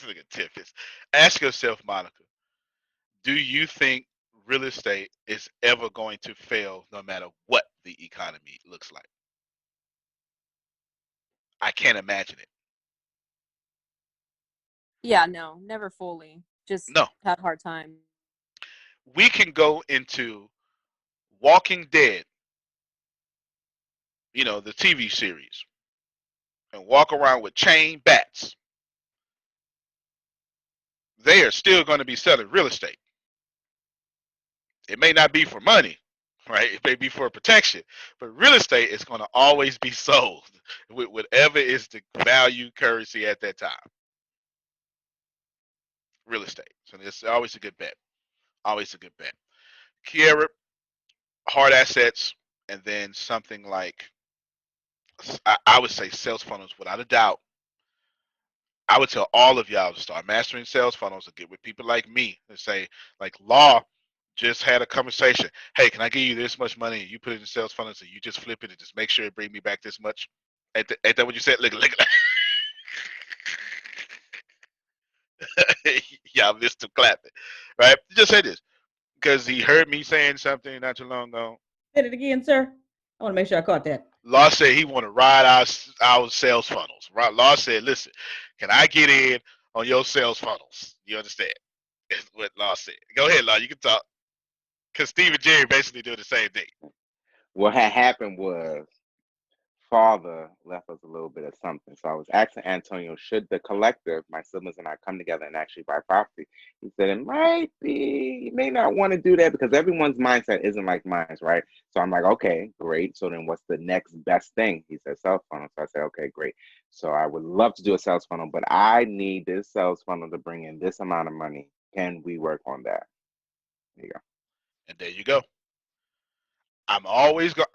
look at Tiffany. Ask yourself, Monica, do you think real estate is ever going to fail no matter what the economy looks like? I can't imagine it. Yeah, no, never fully. Just No. had a hard time. We can go into Walking Dead, the TV series, and walk around with chained bats. They are still going to be selling real estate. It may not be for money, right? It may be for protection, but real estate is going to always be sold with whatever is the value currency at that time. Real estate. So it's always a good bet. Always a good bet. Kiera, hard assets, and then something like, I would say sales funnels without a doubt. I would tell all of y'all to start mastering sales funnels and get with people like me and say, like Law just had a conversation. Hey, can I give you this much money and you put it in sales funnels and you just flip it and just make sure it bring me back this much? Ain't that what you said? Look. Y'all missed him clapping, right? Just say this because he heard me saying something not too long ago. Say it again, sir. I want to make sure I caught that. Law said he want to ride our sales funnels. Right? Law said, listen, can I get in on your sales funnels? You understand? That's what Law said. Go ahead, Law. You can talk. Because Steve and Jerry basically do the same thing. What had happened was father left us a little bit of something. So I was asking Antonio, should the collective, my siblings and I, come together and actually buy property? He said it might be, you may not want to do that because everyone's mindset isn't like mine, right? So I'm like, okay, great. So then what's the next best thing? He said sales funnel. So I said, okay, great. So I would love to do a sales funnel, but I need this sales funnel to bring in this amount of money. Can we work on that? There you go. And there you go. I'm always going.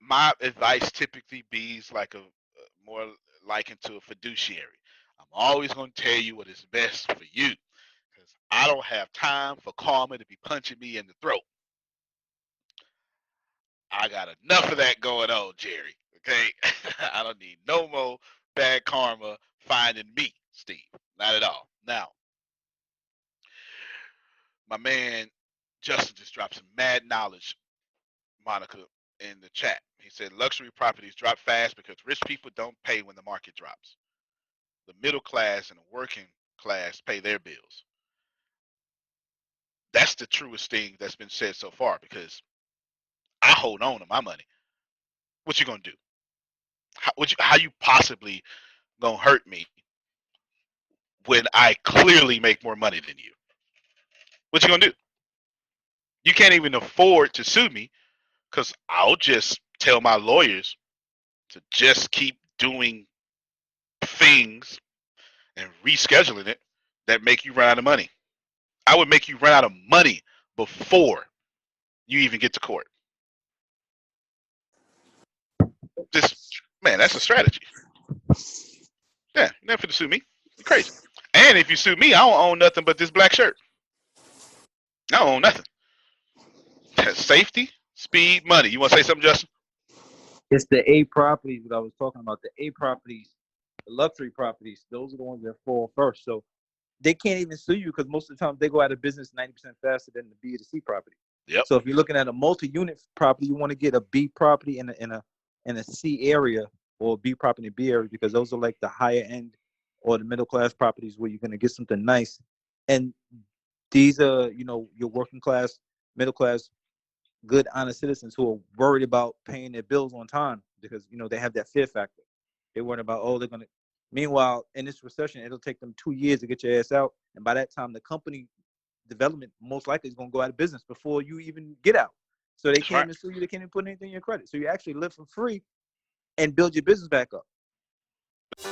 My advice typically be like a more likened to a fiduciary. I'm always going to tell you what is best for you, because I don't have time for karma to be punching me in the throat. I got enough of that going on, Jerry. Okay, I don't need no more bad karma finding me, Steve. Not at all. Now, my man Justin just dropped some mad knowledge, Monica, in the chat. He said luxury properties drop fast because rich people don't pay when the market drops. The middle class and the working class pay their bills. That's the truest thing that's been said so far, because I hold on to my money. What you gonna do? How you possibly gonna hurt me when I clearly make more money than you? What you gonna do? You can't even afford to sue me, because I'll just tell my lawyers to just keep doing things and rescheduling it that make you run out of money. I would make you run out of money before you even get to court. Just, man, that's a strategy. Yeah, you're never going to sue me. You're crazy. And if you sue me, I don't own nothing but this black shirt. I don't own nothing. Safety, speed, money. You want to say something, Justin? It's the A properties that I was talking about. The A properties, the luxury properties, those are the ones that fall first. So they can't even sue you because most of the time they go out of business 90% faster than the B or the C property. Yep. So if you're looking at a multi-unit property, you want to get a B property in a C area or a B property in a B area because those are like the higher end or the middle class properties where you're gonna get something nice. And these are, your working class, middle class, good, honest citizens who are worried about paying their bills on time because they have that fear factor. They're worried about they're gonna. Meanwhile, in this recession, it'll take them 2 years to get your ass out, and by that time, the company development most likely is gonna go out of business before you even get out. So they can't even sue you. They can't even put anything in your credit. So you actually live for free and build your business back up.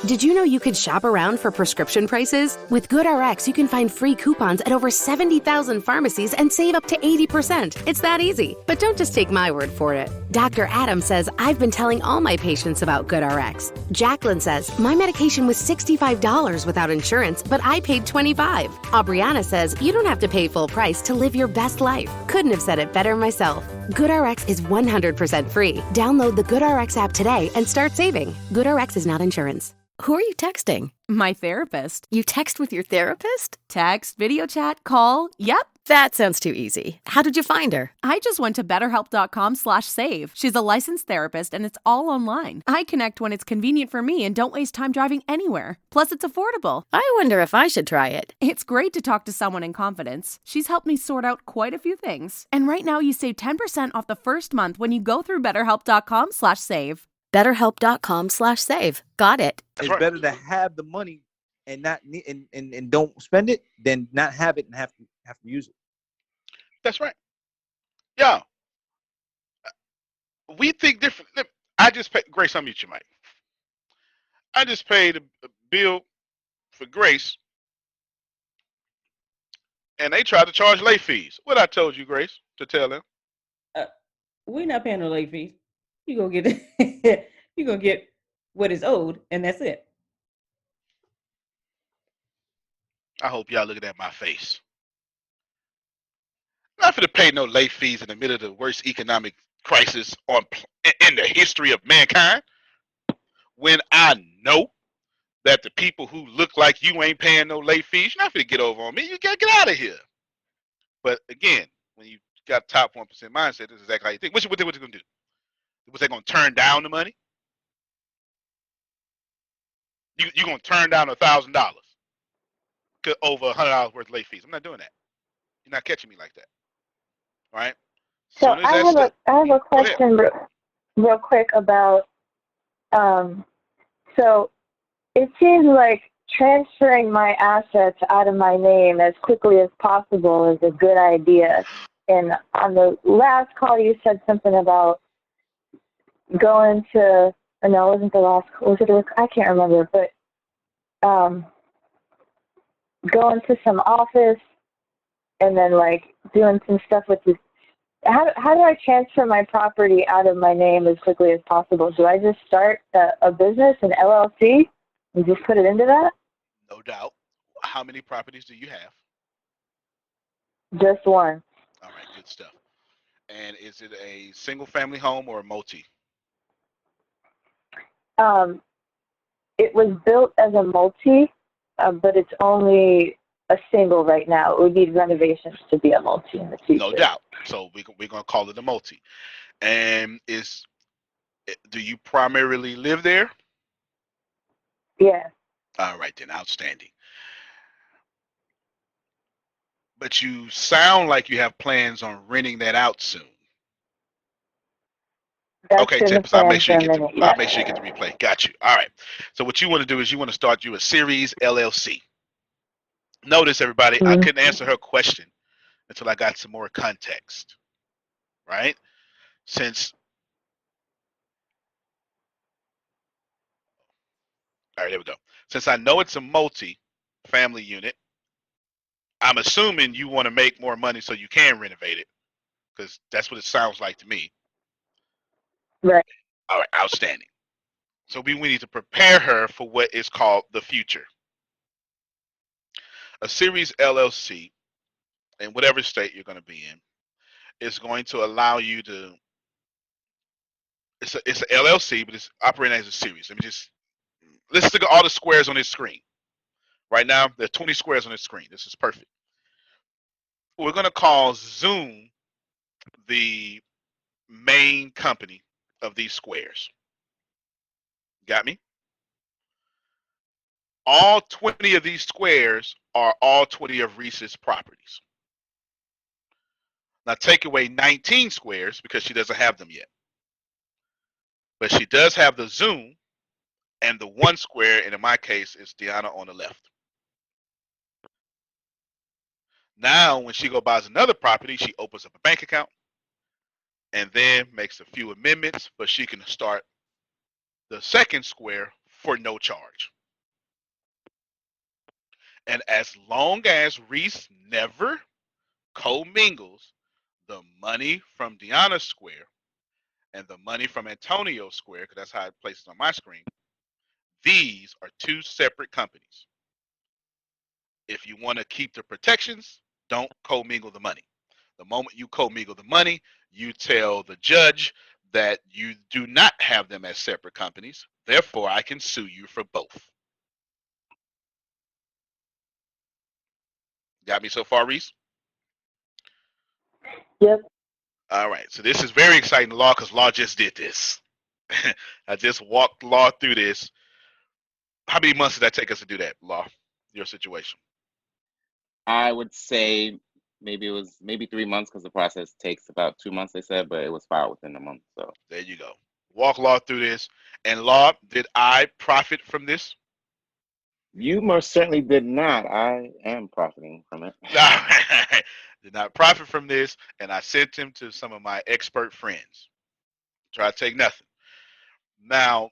Did you know you could shop around for prescription prices? With GoodRx, you can find free coupons at over 70,000 pharmacies and save up to 80%. It's that easy. But don't just take my word for it. Dr. Adam says, I've been telling all my patients about GoodRx. Jacqueline says, my medication was $65 without insurance, but I paid $25. Aubriana says, you don't have to pay full price to live your best life. Couldn't have said it better myself. GoodRx is 100% free. Download the GoodRx app today and start saving. GoodRx is not insurance. Who are you texting? My therapist. You text with your therapist? Text, video chat, call. Yep. That sounds too easy. How did you find her? I just went to betterhelp.com/save. She's a licensed therapist and it's all online. I connect when it's convenient for me and don't waste time driving anywhere. Plus, it's affordable. I wonder if I should try it. It's great to talk to someone in confidence. She's helped me sort out quite a few things. And right now you save 10% off the first month when you go through betterhelp.com/save. BetterHelp.com/save. Got it. It's better to have the money and not and don't spend it than not have it and have to use it. That's right. Yeah. We think different. I just paid Grace. Unmute your mic. I just paid a bill for Grace, and they tried to charge late fees. What I told you, Grace, to tell them? We're not paying no late fees. You gonna get it. You gonna get what is owed, and that's it. I hope y'all looking at my face. Not for to pay no late fees in the middle of the worst economic crisis in the history of mankind. When I know that the people who look like you ain't paying no late fees, you're not going to get over on me. You got to get out of here. But again, when you got top 1% mindset, this is exactly how you think. What they going to do? Was they going to turn down the money? You going to turn down $1,000 over $100 worth of late fees? I'm not doing that. You're not catching me like that. All right. So I have a question real quick about so it seems like transferring my assets out of my name as quickly as possible is a good idea. And on the last call you said something about going to no, it wasn't the last call, I can't remember, but going to some office and then like doing some stuff with this. How do I transfer my property out of my name as quickly as possible? Do I just start a business, an LLC, and just put it into that? No doubt. How many properties do you have? Just one. All right, good stuff. And is it a single family home or a multi? It was built as a multi, but it's only a single right now. It would need renovations to be a multi in the future. No doubt. So we're going to call it a multi. And do you primarily live there? Yeah. All right, then. Outstanding. But you sound like you have plans on renting that out soon. That's okay, Tippers, I'll make sure you get the replay. Got you. All right. So what you want to do is you want to start you a series LLC. Notice, everybody, I couldn't answer her question until I got some more context. Right? All right, there we go. Since I know it's a multi-family unit, I'm assuming you want to make more money so you can renovate it, because that's what it sounds like to me. Right. All right, outstanding. So we need to prepare her for what is called the future. A series LLC in whatever state you're going to be in is going to allow you to. It's an LLC, but it's operating as a series. Let's look at all the squares on this screen. Right now, there are 20 squares on this screen. This is perfect. We're going to call Zoom the main company of these squares. Got me? All 20 of these squares are all 20 of Reese's properties. Now take away 19 squares because she doesn't have them yet. But she does have the Zoom and the one square, and in my case, it's Deanna on the left. Now, when she buys another property, she opens up a bank account and then makes a few amendments, but she can start the second square for no charge. And as long as Reese never commingles the money from Deanna's square and the money from Antonio's square, because that's how it places on my screen, these are two separate companies. If you want to keep the protections, don't commingle the money. The moment you commingle the money, you tell the judge that you do not have them as separate companies. Therefore, I can sue you for both. Got me so far, Reese? Yep. All right. So this is very exciting law because law just did this. I just walked law through this. How many months did that take us to do that, law? Your situation? I would say maybe it was 3 months because the process takes about 2 months, they said, but it was filed within a month. So there you go. Walk law through this. And law, did I profit from this? You most certainly did not. I am profiting from it. Did not profit from this, and I sent him to some of my expert friends. Try to take nothing. Now,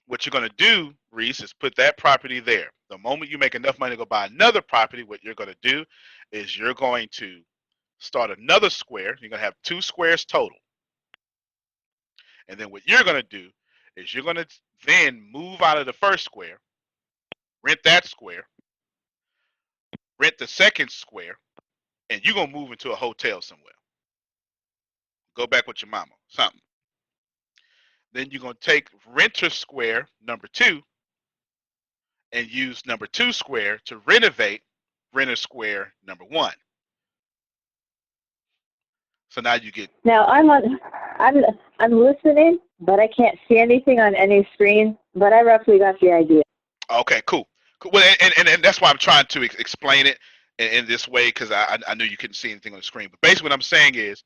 what you're going to do, Reese, is put that property there. The moment you make enough money to go buy another property, what you're going to do is you're going to start another square. You're going to have 2 squares total. And then what you're going to do is you're going to then move out of the first square, rent that square, rent the second square, and you're going to move into a hotel somewhere. Go back with your mama, something. Then you're going to take renter square number 2 and use number 2 square to renovate renter square number 1. So now you get. Now I'm listening, but I can't see anything on any screen. But I roughly got the idea. Okay, cool. Well, and that's why I'm trying to explain it in this way, because I knew you couldn't see anything on the screen. But basically what I'm saying is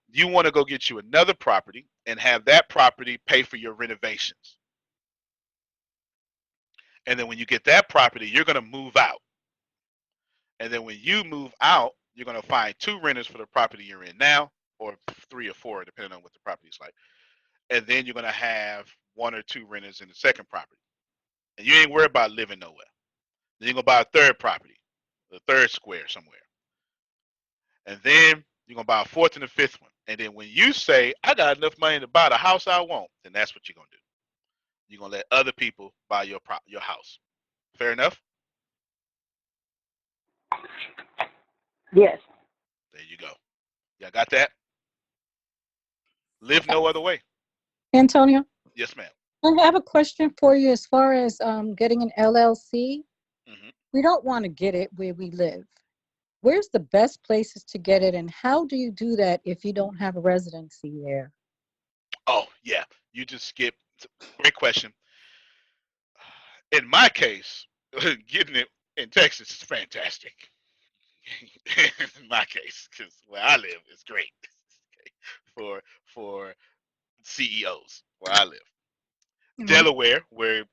you want to go get you another property and have that property pay for your renovations. And then when you get that property, you're going to move out. And then when you move out, you're going to find 2 renters for the property you're in now, or 3 or 4, depending on what the property is like. And then you're going to have 1 or 2 renters in the second property. And you ain't worried about living nowhere. Then you're going to buy a third property, the third square somewhere. And then you're going to buy a 4th and a 5th one. And then when you say, I got enough money to buy the house I want, then that's what you're going to do. You're going to let other people buy your house. Fair enough? Yes. There you go. Y'all got that? Live no other way. Antonio, Yes, ma'am. I have a question for you as far as getting an LLC. Mm-hmm. We don't want to get it where we live. Where's the best places to get it, and how do you do that if you don't have a residency there? Oh, yeah. You just skip. Great question. In my case, getting it in Texas is fantastic. In my case, because where I live is great for CEOs where I live. Mm-hmm. Delaware, where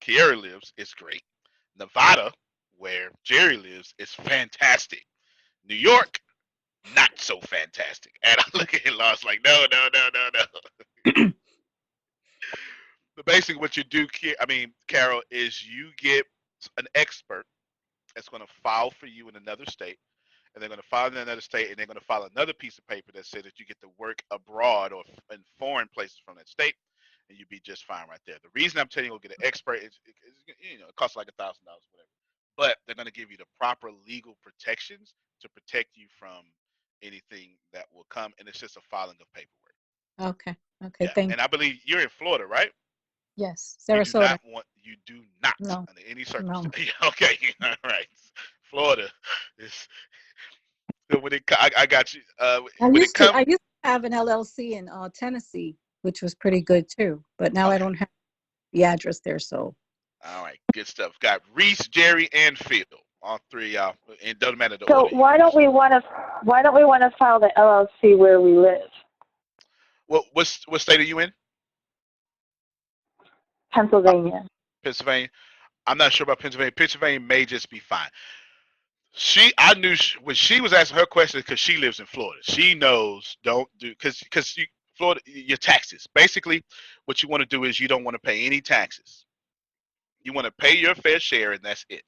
Kiera lives, is great. Nevada, where Jerry lives, is fantastic. New York, not so fantastic. And I look at Lost like, no. But basically, what you do, Carol, is you get an expert that's going to file for you in another state, and they're going to file in another state, and they're going to file another piece of paper that says that you get to work abroad or in foreign places from that state, and you'd be just fine right there. The reason I'm telling you to get an expert is it costs like $1,000, whatever. but they're going to give you the proper legal protections to protect you from anything that will come, and it's just a filing of paperwork. Okay. Okay. Yeah, Thank and you. I believe you're in Florida, right? Yes. You do Sarasota. not want. You do not No. under any No. circumstance. Okay, all right. Florida is when it. I got you. When it come. I used to have an LLC in Tennessee, which was pretty good too. But now I Okay. don't have the address there. So All right. Good stuff. Got Reese, Jerry, and Phil. All three of y'all. It doesn't matter the So order. why don't we want to file the LLC where we live? What state are you in? Pennsylvania. Pennsylvania. I'm not sure about Pennsylvania. Pennsylvania may just be fine. I knew when she was asking her question because she lives in Florida. She knows don't do because Florida your taxes. Basically, what you want to do is you don't want to pay any taxes. You want to pay your fair share, and that's it.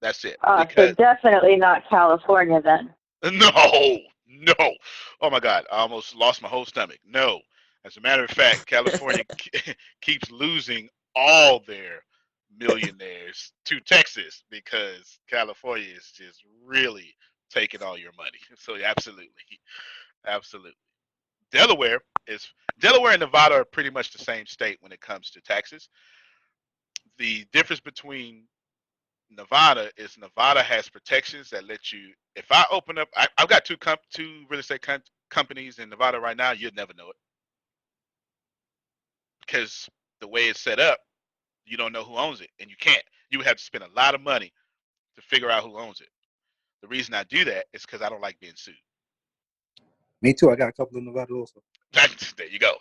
That's it. So Because definitely not California then. no. Oh my God, I almost lost my whole stomach. No. As a matter of fact, California keeps losing all their millionaires to Texas because California is just really taking all your money. So absolutely. Absolutely. Delaware Delaware and Nevada are pretty much the same state when it comes to taxes. The difference between Nevada has protections that let you. If I open up, I've got two real estate companies in Nevada right now. You'd never know it because the way it's set up, you don't know who owns it, and you can't. You would have to spend a lot of money to figure out who owns it. The reason I do that is because I don't like being sued. Me too. I got a couple in Nevada also. There you go.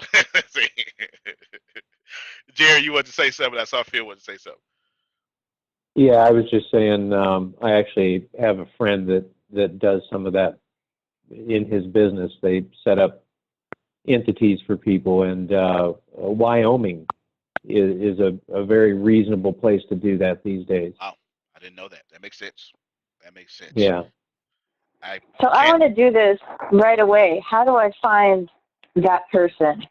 Jerry, you want to say something? I saw Phil want to say something. Yeah, I was just saying, I actually have a friend that does some of that in his business. They set up entities for people, and Wyoming is a very reasonable place to do that these days. Oh, I didn't know that. That makes sense. That makes sense. Yeah. So I want to do this right away. How do I find that person?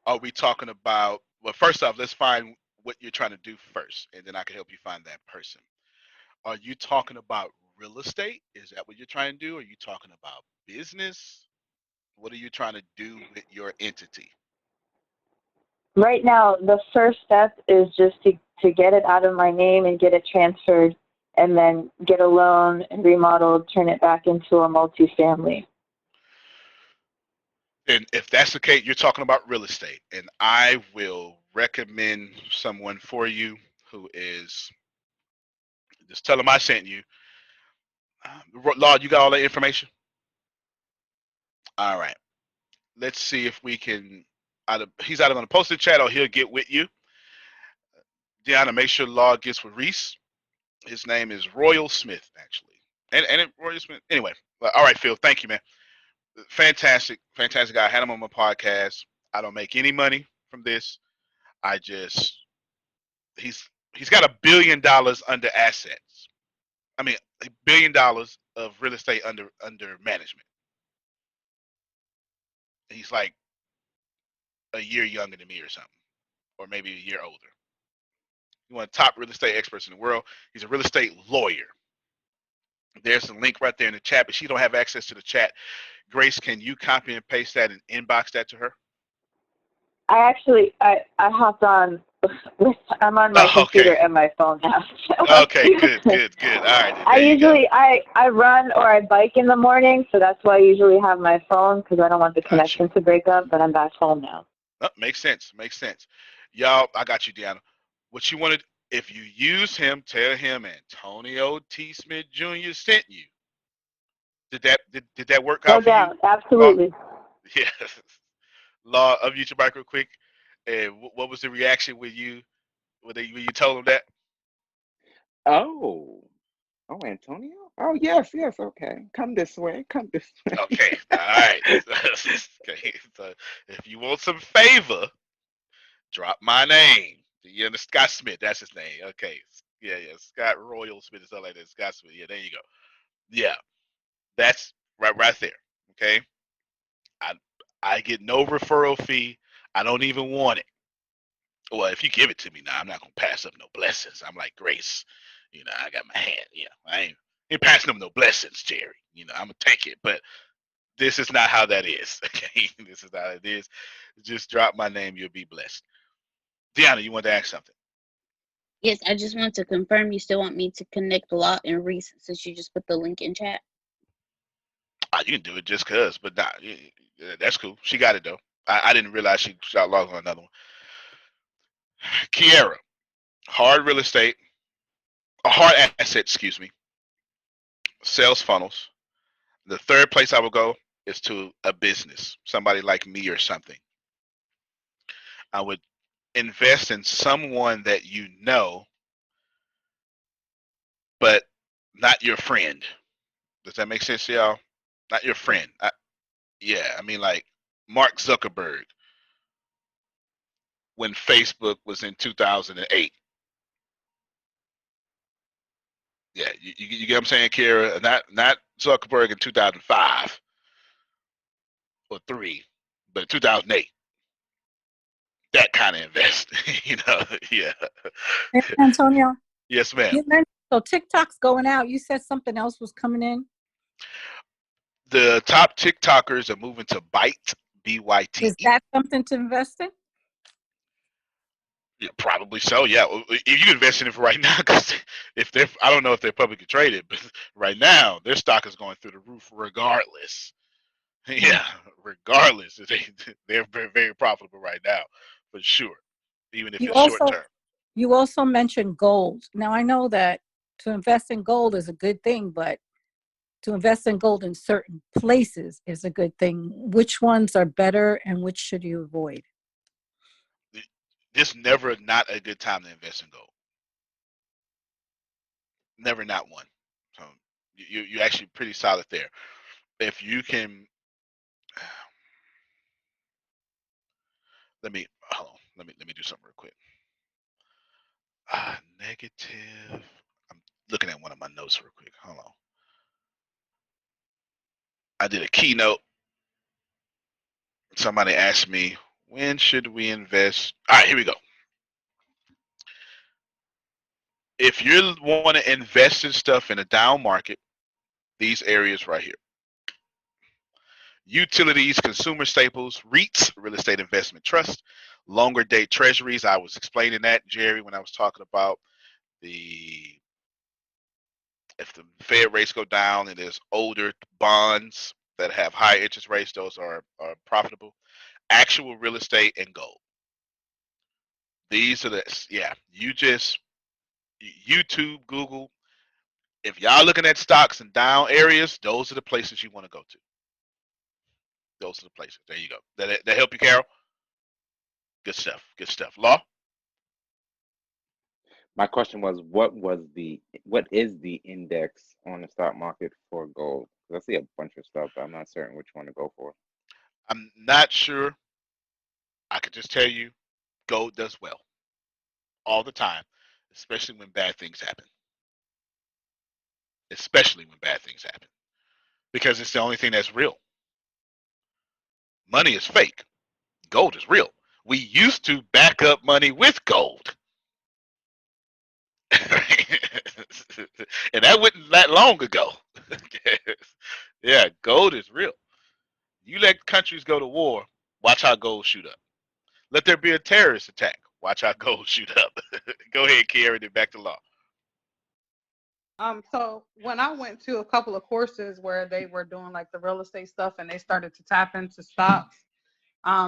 Are we talking about? Well, first off, let's find what you're trying to do first, and then I can help you find that person. Are you talking about real estate? Is that what you're trying to do? Are you talking about business? What are you trying to do with your entity? Right now, the first step is just to get it out of my name and get it transferred, and then get a loan and remodeled, turn it back into a multifamily. And if that's the case, you're talking about real estate, and I will recommend someone for you who is. Just tell them I sent you. Lord, you got all that information? All right. Let's see if we can. He's either going to post the chat or he'll get with you. Deanna, make sure Law gets with Reese. His name is Royal Smith, actually. And Royal Smith. Anyway, all right, Phil. Thank you, man. Fantastic guy. I had him on my podcast. I don't make any money from this. I just he's got $1 billion under assets. I mean, $1 billion of real estate under management. He's like a year younger than me or something, or maybe a year older. He's one of the top real estate experts in the world. He's a real estate lawyer. There's a link right there in the chat, but she don't have access to the chat. Grace, can you copy and paste that and inbox that to her? I hopped on. I'm on my computer and my phone now. Okay, good. All right. I run or I bike in the morning, so that's why I usually have my phone because I don't want the connection to break up. But I'm back home now. Oh, makes sense. Y'all, I got you, Deanna. What you wanted, if you use him, tell him Antonio T. Smith Jr. sent you. Did that work out for you? No doubt, absolutely. Yeah. Law, unmute your mic real quick. And what was the reaction when you told him that? Oh, Antonio? Oh, yes, okay. Come this way. Okay, all right. Okay, so if you want some favor, drop my name. You understand? Scott Smith, that's his name. Okay, yeah, Scott Royal Smith or something like that. Scott Smith. Yeah, there you go. Yeah, that's right there. Okay, I get no referral fee. I don't even want it. Well, if you give it to me now, I'm not gonna pass up no blessings. I'm like Grace, I got my hand. I ain't passing up no blessings, Jerry. I'm gonna take it, but this is not how that is. Okay, this is how it is. Just drop my name, you'll be blessed. Deanna, you want to ask something? Yes, I just want to confirm you still want me to connect Law and Reese since you just put the link in chat. You can do it just cause, but nah, that's cool. She got it though. I didn't realize she got logged on another one. Kiera, hard real estate, a hard asset, excuse me, sales funnels. The third place I would go is to a business, somebody like me or something. I would invest in someone that you know, but not your friend. Does that make sense to y'all? Not your friend. I mean like Mark Zuckerberg when Facebook was in 2008. Yeah, you get what I'm saying, Kara? Not Zuckerberg in 2005 or 3, but 2008. That kind of invest, yeah. Antonio, Yes, ma'am. you mentioned, so TikTok's going out. You said something else was coming in. The top TikTokers are moving to Byte, B-Y-T-E. Is that something to invest in? Yeah, probably so. Yeah, if you invest in it for right now, because I don't know if they're publicly traded, but right now their stock is going through the roof regardless. Yeah, regardless, they're very, very profitable right now, for sure. Even if it's short term. You also mentioned gold. Now I know that to invest in gold is a good thing, but to invest in gold in certain places is a good thing. Which ones are better and which should you avoid? It's never not a good time to invest in gold. Never not one. So you're actually pretty solid there. If you can, hold on. Let me do something real quick. Negative. I'm looking at one of my notes real quick. Hold on. I did a keynote. Somebody asked me, when should we invest? All right, here we go. If you want to invest in stuff in a down market, these areas right here. Utilities, consumer staples, REITs, real estate investment trust, longer date treasuries. I was explaining that, Jerry, when I was talking about if the Fed rates go down and there's older bonds that have high interest rates, those are profitable. Actual real estate and gold. These are you just YouTube, Google. If y'all looking at stocks in down areas, those are the places you want to go to. Those are the places. There you go. That help you, Carol? Good stuff. Good stuff. Law? My question was, what is the index on the stock market for gold? I see a bunch of stuff, but I'm not certain which one to go for. I'm not sure. I could just tell you, gold does well all the time, especially when bad things happen. Especially when bad things happen, because it's the only thing that's real. Money is fake. Gold is real. We used to back up money with gold. And that wasn't that long ago. Yeah, gold is real. You let countries go to war, watch how gold shoot up. Let there be a terrorist attack, watch how gold shoot up. Go ahead, Kiara, then back to Law. So when I went to a couple of courses where they were doing like the real estate stuff and they started to tap into stocks,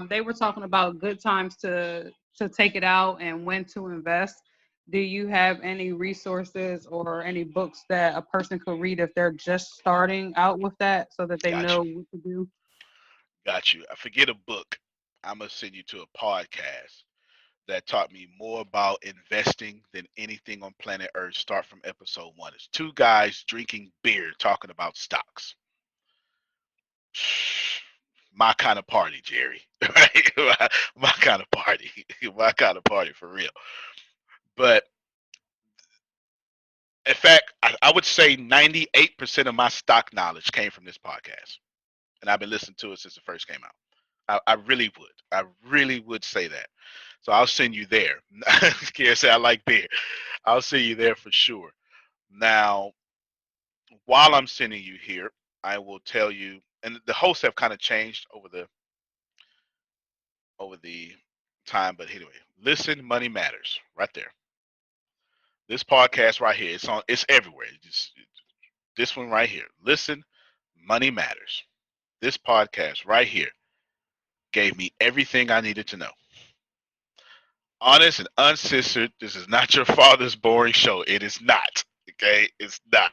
they were talking about good times to take it out and when to invest. Do you have any resources or any books that a person could read if they're just starting out with that so that they know what to do? Got you. I forget a book. I'm gonna send you to a podcast that taught me more about investing than anything on planet Earth. Start from episode 1. It's 2 guys drinking beer talking about stocks. My kind of party, Jerry. Right? My kind of party. My kind of party for real. But in fact, I would say 98% of my stock knowledge came from this podcast. And I've been listening to it since it first came out. I really would. I really would say that. So I'll send you there. Can't say I like beer. I'll send you there for sure. Now, while I'm sending you here, I will tell you, and the hosts have kind of changed over the time, but anyway, listen, money matters, right there. This podcast right here, it's everywhere. This one right here. Listen, money matters. This podcast right here gave me everything I needed to know. Honest and uncensored. This is not your father's boring show. It is not. Okay, it's not.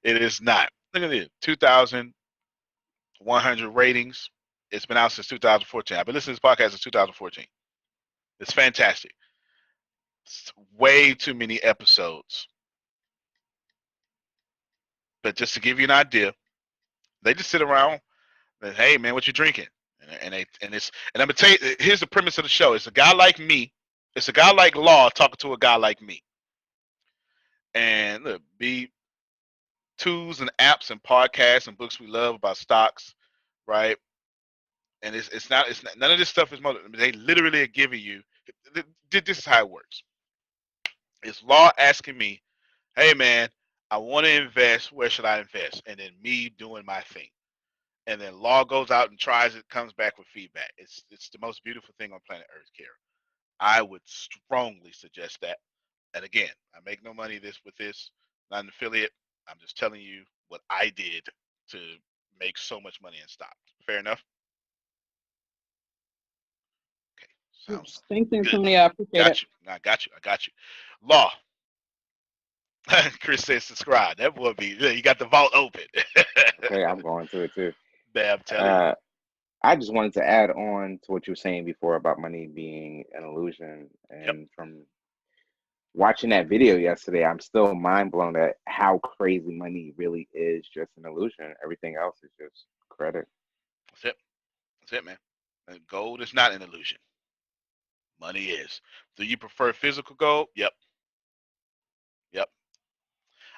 It is not. Look at this. 2,100 ratings. It's been out since 2014. I've been listening to this podcast since 2014. It's fantastic. It's way too many episodes. But just to give you an idea, they just sit around and, hey man, what you drinking? And I'm gonna tell you, here's the premise of the show. It's a guy like me. It's a guy like Law talking to a guy like me. And look, be tools and apps and podcasts and books we love about stocks, right? And it's not none of this stuff is they literally are giving you this is how it works. It's Law asking me, hey man, I want to invest, where should I invest? And then me doing my thing. And then Law goes out and tries it, comes back with feedback. It's the most beautiful thing on planet Earth, Kara. I would strongly suggest that. And again, I make no money with this, not an affiliate. I'm just telling you what I did to make so much money and stopped. Fair enough? Okay, sounds Thanks, good. Antonio. I appreciate it. Got you. I got you. I got you. Law. Chris says subscribe. That boy be, you got the vault open. Okay, I'm going to it too. Man, I'm telling you. I just wanted to add on to what you were saying before about money being an illusion. And from watching that video yesterday, I'm still mind blown at how crazy money really is just an illusion. Everything else is just credit. That's it. That's it, man. And gold is not an illusion. Money is. Do you prefer physical gold? Yep. Yep.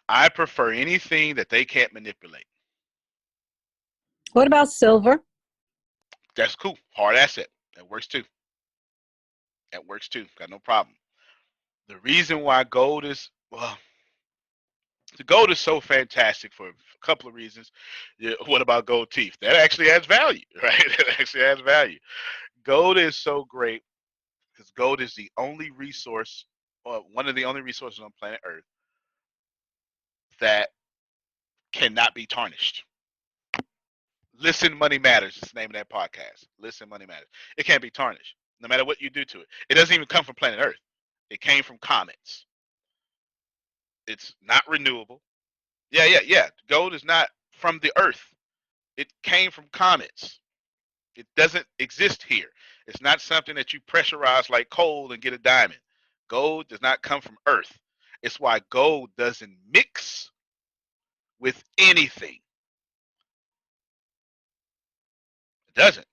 I prefer anything that they can't manipulate. What about silver? That's cool. Hard asset. That works too. That works too. Got no problem. The reason why gold is, well, the gold is so fantastic for a couple of reasons. Yeah, what about gold teeth? That actually adds value, right? That actually adds value. Gold is so great because gold is the only resource, or one of the only resources on planet Earth that cannot be tarnished. Listen, Money Matters is the name of that podcast. Listen, Money Matters. It can't be tarnished, no matter what you do to it. It doesn't even come from planet Earth. It came from comets. It's not renewable. Yeah. Gold is not from the Earth. It came from comets. It doesn't exist here. It's not something that you pressurize like coal and get a diamond. Gold does not come from Earth. It's why gold doesn't mix with anything. It doesn't.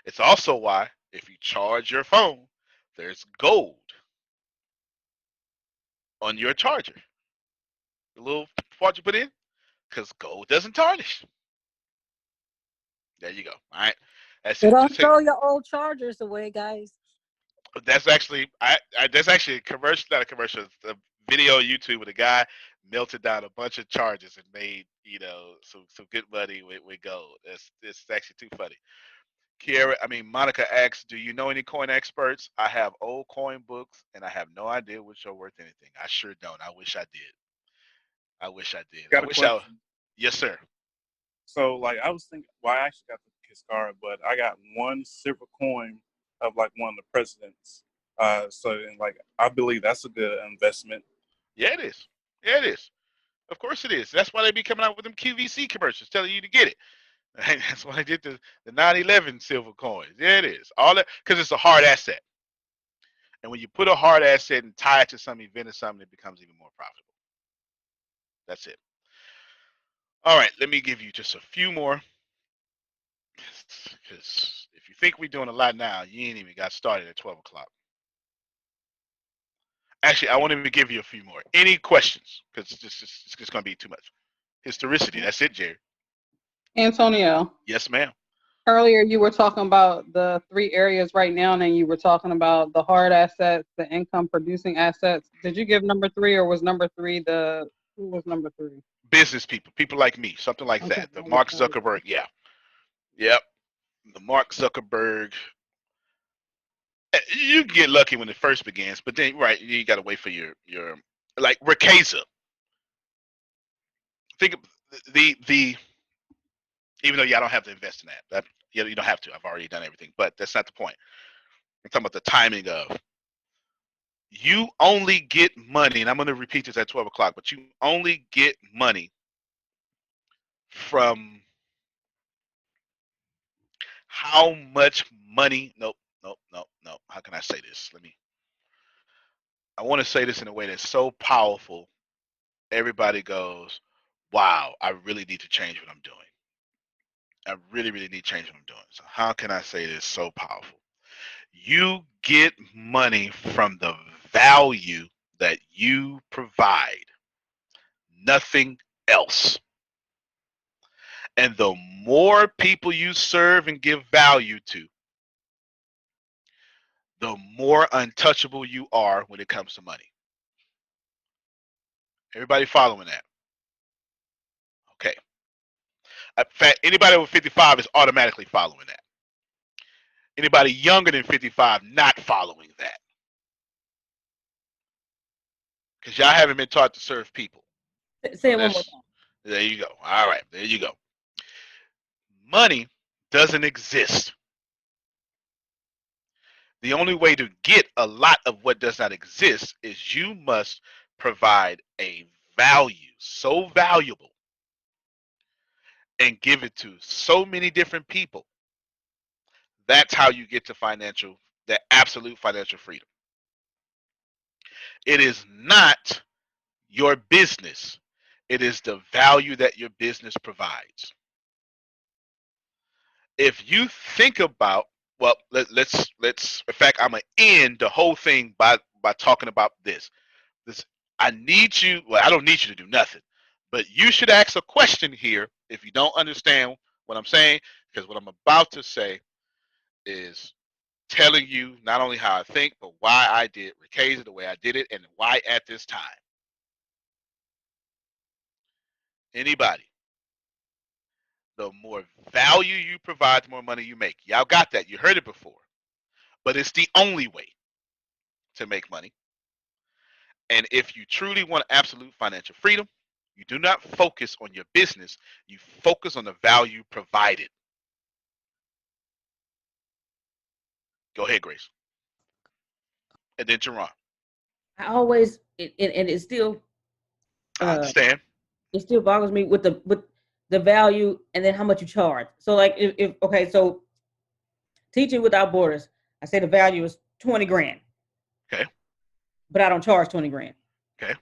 It's also why if you charge your phone, there's gold on your charger. The little part you put in, because gold doesn't tarnish. There you go. All right. That's So it. don't Just take, throw your old chargers away, guys. that's actually that's actually a commercial, not a commercial. It's a video on YouTube with a guy melted down a bunch of charges and made some good money with gold. It's actually too funny. Monica asks, do you know any coin experts? I have old coin books and I have no idea which are worth anything. I sure don't. I wish I did. I wish I did. I Got a wish I. question. Yes, sir. So, like, I was thinking, well, I actually got the Kiss card, but I got one silver coin of like one of the presidents. And like, I believe that's a good investment. Yeah, it is. Yeah, it is. Of course it is. That's why they be coming out with them QVC commercials telling you to get it. And that's why I did the 9/11 silver coins. Yeah, it is. All that because it's a hard asset. And when you put a hard asset and tie it to some event or something, it becomes even more profitable. That's it. All right, let me give you just a few more. Because if you think we're doing a lot now, you ain't even got started at 12 o'clock. Actually, I won't even give you a few more. Any questions? Because it's just going to be too much. Historicity, that's it, Jerry. Antonio, Yes, ma'am. earlier you were talking about the 3 areas right now, and you were talking about the hard assets, the income producing assets. Did you give number 3, or was number 3 who was number 3? Business people, people like me, something like Okay, that. The I was Mark trying to. Zuckerberg, yeah, yep. The Mark Zuckerberg. You get lucky when it first begins, but then right, you got to wait for your like Ricasa. Think of the even though y'all don't have to invest in that. You don't have to. I've already done everything, but that's not the point. I'm talking about the timing of. You only get money, and I'm going to repeat this at 12 o'clock, but you only get money from how much money. Nope, nope, nope, nope. How can I say this? I want to say this in a way that's so powerful. Everybody goes, wow, I really need to change what I'm doing. I really, really need to change what I'm doing. So how can I say this so powerful? You get money from the value that you provide, nothing else. And the more people you serve and give value to, the more untouchable you are when it comes to money. Everybody following that? Okay. In fact, anybody over 55 is automatically following that. Anybody younger than 55 not following that. Because y'all haven't been taught to serve people. Say it one more time. There you go. All right, there you go. Money doesn't exist. The only way to get a lot of what does not exist is you must provide a value so valuable and give it to so many different people. That's how you get to the absolute financial freedom. It is not your business. It is the value that your business provides. If you think about, well, let's in fact, I'm gonna end the whole thing by talking about this. I need you, well, I don't need you to do nothing, but you should ask a question here if you don't understand what I'm saying, because what I'm about to say is telling you not only how I think, but why I did Ricasa the way I did it and why at this time. Anybody? The more value you provide, the more money you make. Y'all got that. You heard it before. But it's the only way to make money. And if you truly want absolute financial freedom, you do not focus on your business. You focus on the value provided. Go ahead, Grace. And then Jerron. I always and it still I understand. it still boggles me with the value and then how much you charge. So like if okay, so Teaching Without Borders, I say the value is 20 grand. Okay. But I don't charge 20 grand. Okay.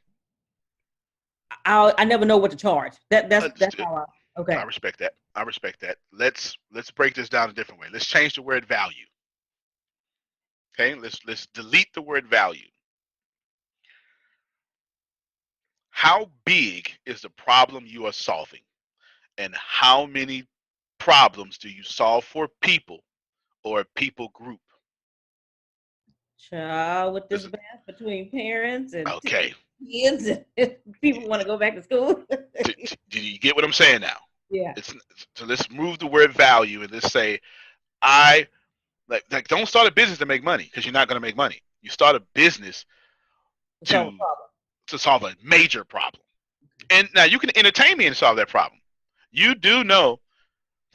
I never know what to charge. That's how okay. I respect that. I respect that. Let's break this down a different way. Let's change the word value. Okay, let's delete the word value. How big is the problem you are solving? And how many problems do you solve for people or a people group? Child, with this balance between parents and okay, kids, people want to go back to school. do you get what I'm saying now? Yeah. So let's move the word value and let's say, I like don't start a business to make money, because you're not going to make money. You start a business to solve a major problem. And now you can entertain me and solve that problem. You do know,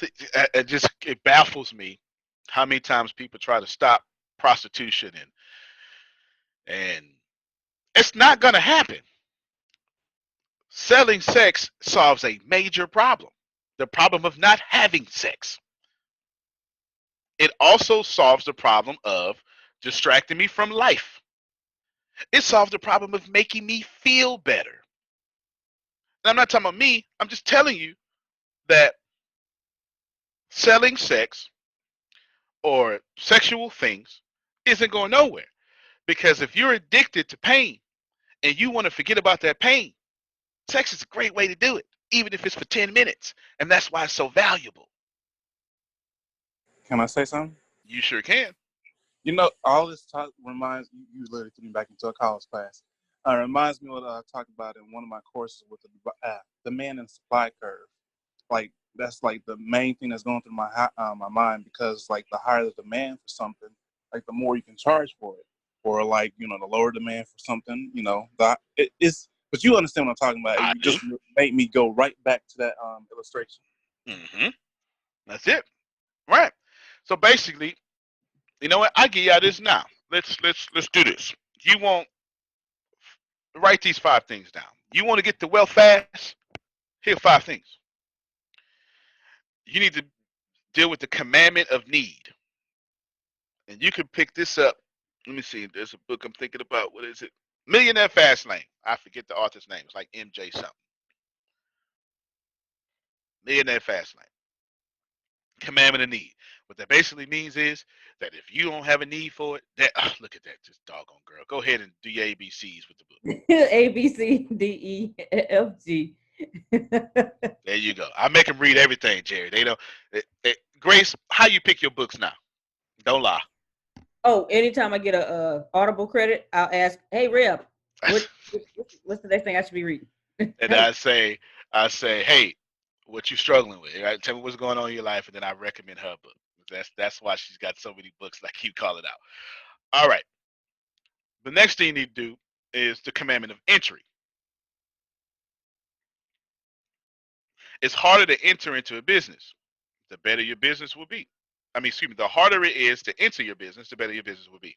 it baffles me how many times people try to stop prostitution, and it's not going to happen. Selling sex solves a major problem, the problem of not having sex. It also solves the problem of distracting me from life. It solves the problem of making me feel better. And I'm not talking about me, I'm just telling you that selling sex or sexual things isn't going nowhere. Because if you're addicted to pain and you want to forget about that pain, sex is a great way to do it. even if it's for 10 minutes. And that's why it's so valuable. Can I say something? You sure can. You know, all this talk reminds you literally threw me back into a college class. Reminds me of what I talked about in one of my courses with the demand and supply curve. Like that's like the main thing that's going through my mind, because like the higher the demand for something, like the more you can charge for it. Or like, you know, the lower demand for something, you know, it's. But you understand what I'm talking about. I You do. just made me go right back to that illustration. Mm-hmm. That's it. Right. So basically, you know what? I give you this now. Let's do this. You want write these 5 things down. You want to get to wealth fast? Here are 5 things. You need to deal with the commandment of need. And you can pick this up. Let me see. There's a book I'm thinking about. What is it? Millionaire Fast Lane. I forget the author's name. It's like MJ something. Millionaire Fast Lane. Commandment of need. What that basically means is that if you don't have a need for it, that look at that, just doggone girl. Go ahead and do your ABCs with the book. A B C D E F G. There you go. I make them read everything, Jerry. They don't. Grace, how you pick your books now? Don't lie. Oh, anytime I get a Audible credit, I'll ask, "Hey, Reb, what's the next thing I should be reading?" And I say, hey, what you struggling with? Right? Tell me what's going on in your life, and then I recommend her book. That's why she's got so many books, like you call it out. All right. The next thing you need to do is the commandment of entry. It's harder to enter into a business, the better your business will be. I mean, excuse me, the harder it is to enter your business, the better your business will be.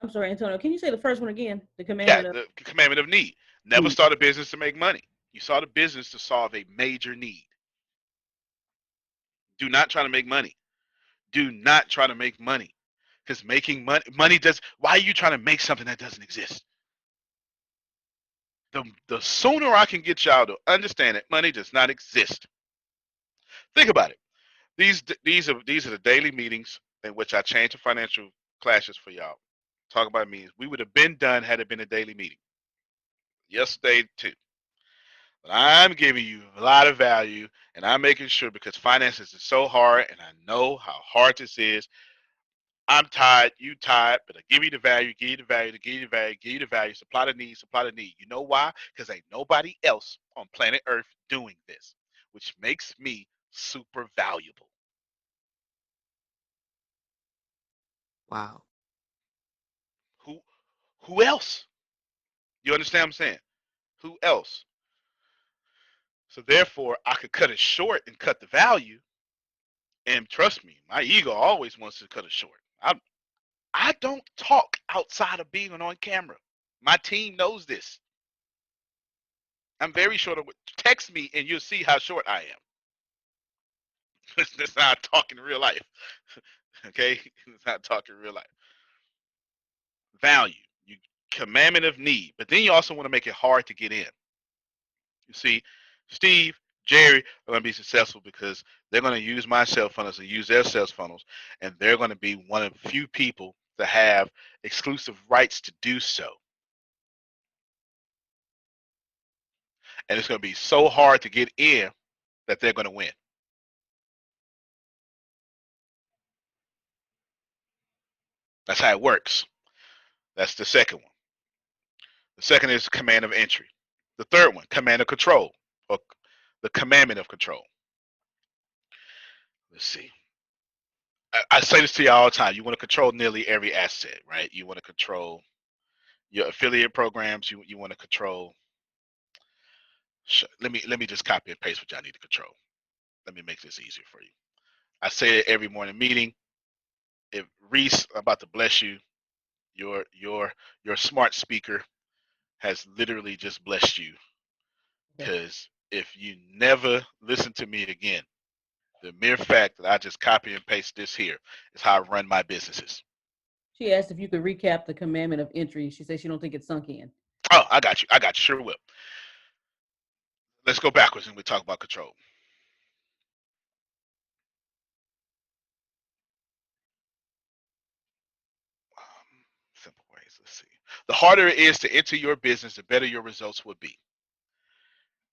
I'm sorry, Antonio. Can you say the first one again? The Yeah, commandment of the commandment of need. Never start a business to make money. You start a business to solve a major need. Do not try to make money. Do not try to make money. Because making money does. Why are you trying to make something that doesn't exist? The sooner I can get y'all to understand that money does not exist. Think about it. These are the daily meetings in which I change the financial classes for y'all. Talk about meetings. We would have been done had it been a daily meeting. Yesterday too. But I'm giving you a lot of value, and I'm making sure, because finances is so hard, and I know how hard this is. I'm tired, you tired, but I give you the value, give you the value, give you the value, give you the value, supply the need, supply the need. You know why? Because ain't nobody else on planet Earth doing this, which makes me super valuable. Wow. Who who else? You understand what I'm saying? Who else? So therefore, I could cut it short and cut the value. And trust me, my ego always wants to cut it short. I don't talk outside of being on camera. My team knows this. I'm very short. Text me and you'll see how short I am. That's not talking real life. Okay? It's not talking real life. Value. You commandment of need. But then you also want to make it hard to get in. You see, Steve, Jerry are going to be successful because they're going to use my sales funnels and use their sales funnels, and they're going to be one of the few people to have exclusive rights to do so. And it's going to be so hard to get in that they're going to win. That's how it works. That's the second one. The second is command of entry. The third one, command of control, or the commandment of control. Let's see. I say this to you all the time. You want to control nearly every asset, right? You want to control your affiliate programs. You want to control. Let me just copy and paste what y'all need to control. Let me make this easier for you. I say it every morning meeting. If Reese, I'm about to bless you. Your smart speaker has literally just blessed you, because if you never listen to me again, the mere fact that I just copy and paste this here is how I run my businesses. She asked if you could recap the commandment of entry. She said she don't think it's sunk in. Oh, I got you. I got you. Sure will. Let's go backwards and we talk about control. Simple ways. Let's see. The harder it is to enter your business, the better your results will be.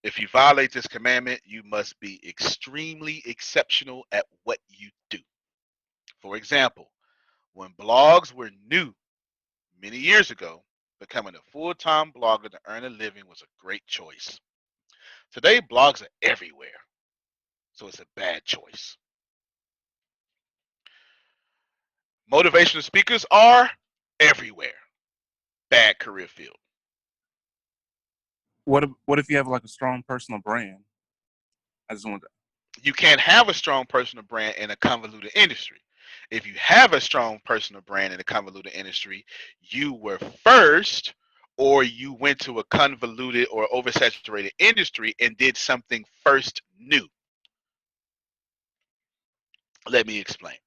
If you violate this commandment, you must be extremely exceptional at what you do. For example, when blogs were new many years ago, becoming a full-time blogger to earn a living was a great choice. Today, blogs are everywhere, so it's a bad choice. Motivational speakers are everywhere. Bad career field. What if you have like a strong personal brand? I just want to. You can't have a strong personal brand in a convoluted industry. If you have a strong personal brand in a convoluted industry, you were first, or you went to a convoluted or oversaturated industry and did something first new. Let me explain.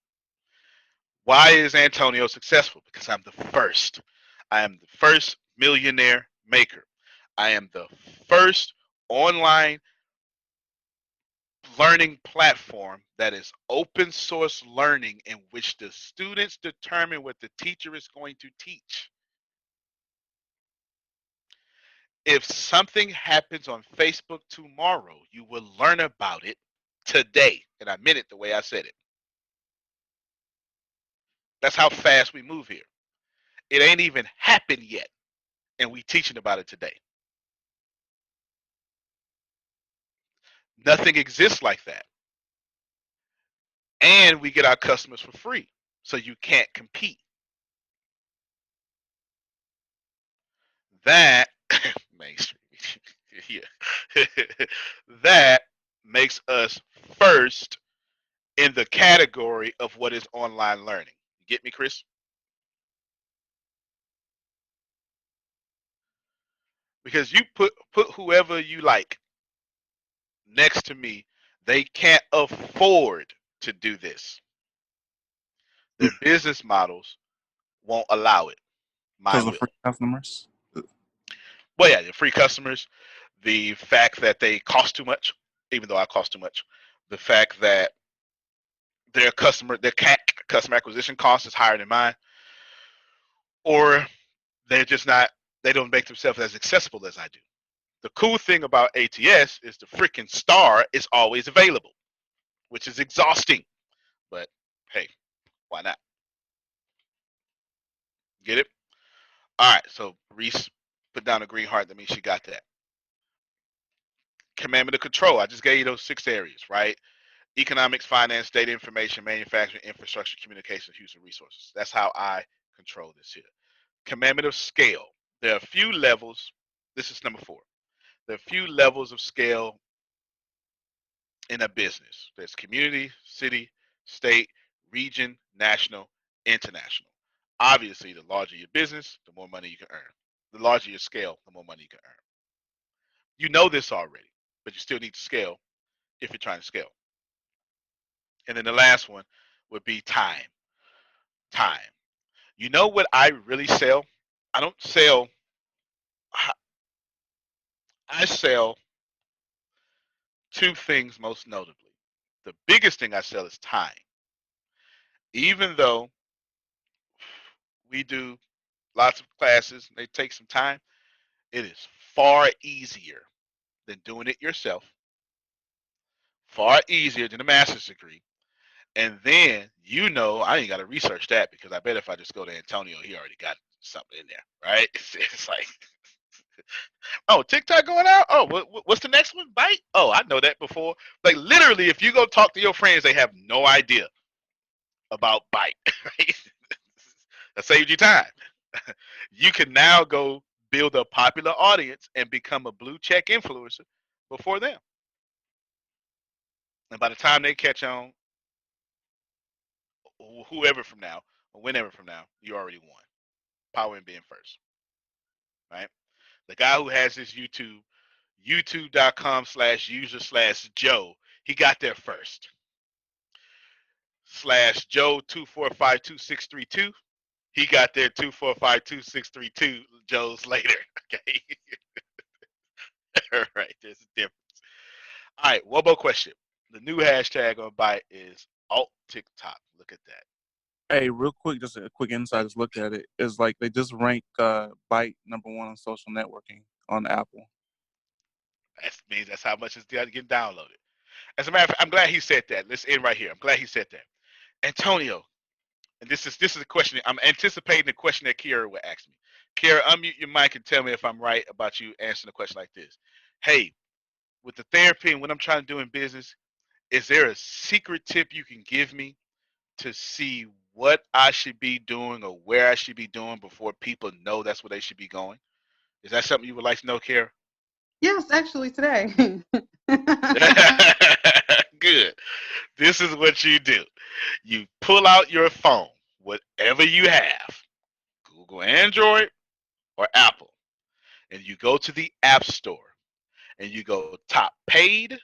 Why is Antonio successful? Because I'm the first. I am the first millionaire maker. I am the first online learning platform that is open source learning in which the students determine what the teacher is going to teach. If something happens on Facebook tomorrow, you will learn about it today. And I meant it the way I said it. That's how fast we move here. It ain't even happened yet, and we teaching about it today. Nothing exists like that. And we get our customers for free, so you can't compete. That mainstream, yeah, that makes us first in the category of what is online learning. You get me, Chris? Because you put whoever you like next to me, they can't afford to do this. Their business models won't allow it. Mine Because of will. free customers. Well, yeah, the free customers, the fact that they cost too much, even though I cost too much, the fact that their CAC, customer acquisition cost, is higher than mine, or they're just not, they don't make themselves as accessible as I do. The cool thing about ATS is the freaking star is always available, which is exhausting. But hey, why not? Get it? All right, so Reese put down a green heart. That means she got that. Commandment of control. I just gave you those 6 areas, right? Economics, finance, data information, manufacturing, infrastructure, communications, human resources. That's how I control this here. Commandment of scale. There are a few levels. This is number 4. There are a few levels of scale in a business. There's community, city, state, region, national, international. Obviously, the larger your business, the more money you can earn. The larger your scale, the more money you can earn. You know this already, but you still need to scale if you're trying to scale. And then the last one would be time. Time. You know what I really sell? I don't sell, I sell 2 things most notably. The biggest thing I sell is time. Even though we do lots of classes, they take some time, it is far easier than doing it yourself, far easier than a master's degree. And then, I ain't got to research that, because I bet if I just go to Antonio, he already got something in there, right? It's like, oh, TikTok going out? Oh, what's the next one? Bite? Oh, I know that before. Like, literally, if you go talk to your friends, they have no idea about Bite. Right? That saved you time. You can now go build a popular audience and become a blue check influencer before them. And by the time they catch on, whoever from now, or whenever from now, you already won. Power in being first, right? The guy who has this youtube.com/user/Joe, he got there first. /Joe2452632, he got there 2452632 Joes later. Okay. All right, there's a difference. All right, one more question. The new hashtag on Byte is alt TikTok. Look at that. Hey, real quick, just a quick insight. Just looked at it. It's like they just ranked Byte #1 on social networking on Apple. That means that's how much is getting downloaded. As a matter of fact, I'm glad he said that. Let's end right here. I'm glad he said that. Antonio, and this is a question. I'm anticipating the question that Kiara will ask me. Kiara, unmute your mic and tell me if I'm right about you answering a question like this. Hey, with the therapy and what I'm trying to do in business, is there a secret tip you can give me to see what I should be doing or where I should be doing before people know that's where they should be going? Is that something you would like to know, Kiara? Yes, actually today. Good. This is what you do. You pull out your phone, whatever you have, Google Android or Apple, and you go to the App Store and you go top paid.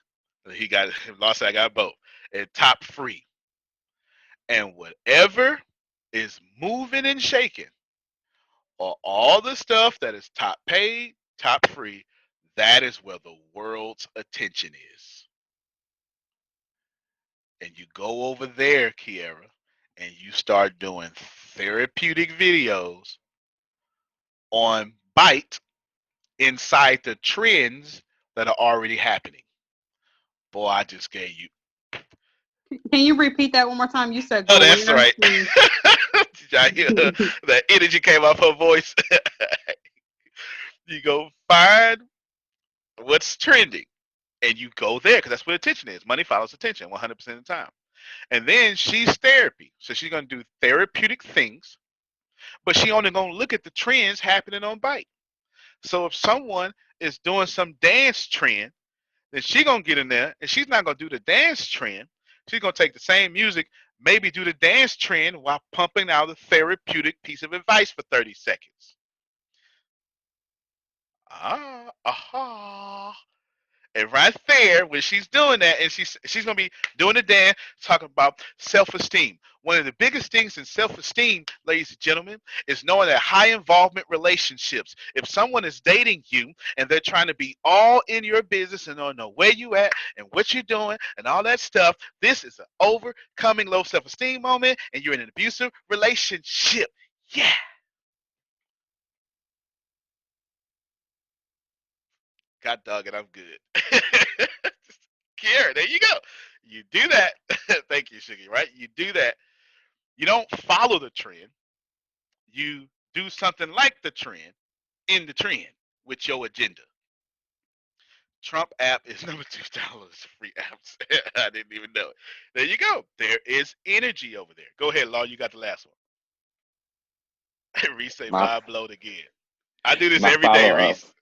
He got lost. I got both, and top free. And whatever is moving and shaking, or all the stuff that is top paid, top free, that is where the world's attention is. And you go over there, Kiara, and you start doing therapeutic videos on Byte inside the trends that are already happening. Boy, I just gave you. Can you repeat that one more time? You said Oh, go that's where? right. Did y'all hear the energy came off her voice? You go find what's trending and you go there because that's where attention is. Money follows attention 100% of the time. And then she's therapy. So she's going to do therapeutic things, but she only going to look at the trends happening on Byte. So if someone is doing some dance trend, then she's going to get in there and she's not going to do the dance trend. She's going to take the same music, maybe do the dance trend while pumping out a therapeutic piece of advice for 30 seconds. Aha. And right there, when she's doing that, and she's gonna be doing the dance, talking about self-esteem. One of the biggest things in self-esteem, ladies and gentlemen, is knowing that high involvement relationships. If someone is dating you and they're trying to be all in your business and don't know where you at and what you're doing and all that stuff, this is an overcoming low self-esteem moment, and you're in an abusive relationship. Yeah. God dog it, I'm good. Kiara, there you go. You do that. Thank you, Sugar. Right? You do that. You don't follow the trend. You do something like the trend in the trend with your agenda. Trump app is number 2 downloads free apps. I didn't even know it. There you go. There is energy over there. Go ahead, Law. You got the last one. Reese say My vibe load again. I do this my every day, follow up. Reese.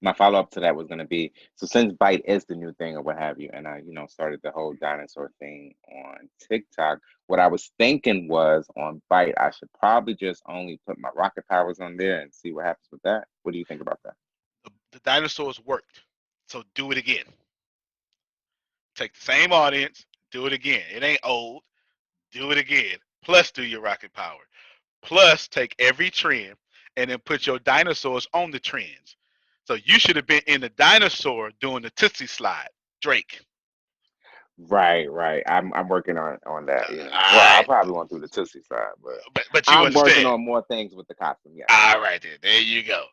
My follow up to that was going to be, so since Byte is the new thing or what have you, and I started the whole dinosaur thing on TikTok, what I was thinking was on Byte I should probably just only put my rocket powers on there and see what happens with that. What do you think about that? The dinosaurs worked. So do it again. Take the same audience, do it again. It ain't old. Do it again. Plus do your rocket power. Plus take every trend and then put your dinosaurs on the trends. So you should have been in the dinosaur doing the Tootsie slide. Drake. Right. I'm working on that. Yeah. Well, I Alright. probably won't do the Tootsie side, but But you I'm working understand. on more things with the costume. Yeah. Alright then. There you go.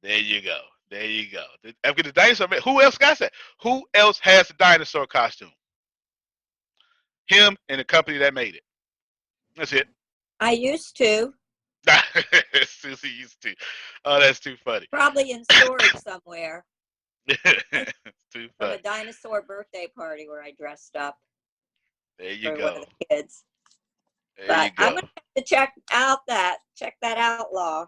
There you go. There you go. After the dinosaur, who else got that? Who else has the dinosaur costume? Him and the company that made it. That's it. I used to, Susie used to. Oh, that's too funny. probably in storage somewhere, It's too from a funny. dinosaur birthday party where I dressed up There you for one go. of the kids. There But you I'm go. gonna have to check that out, Law.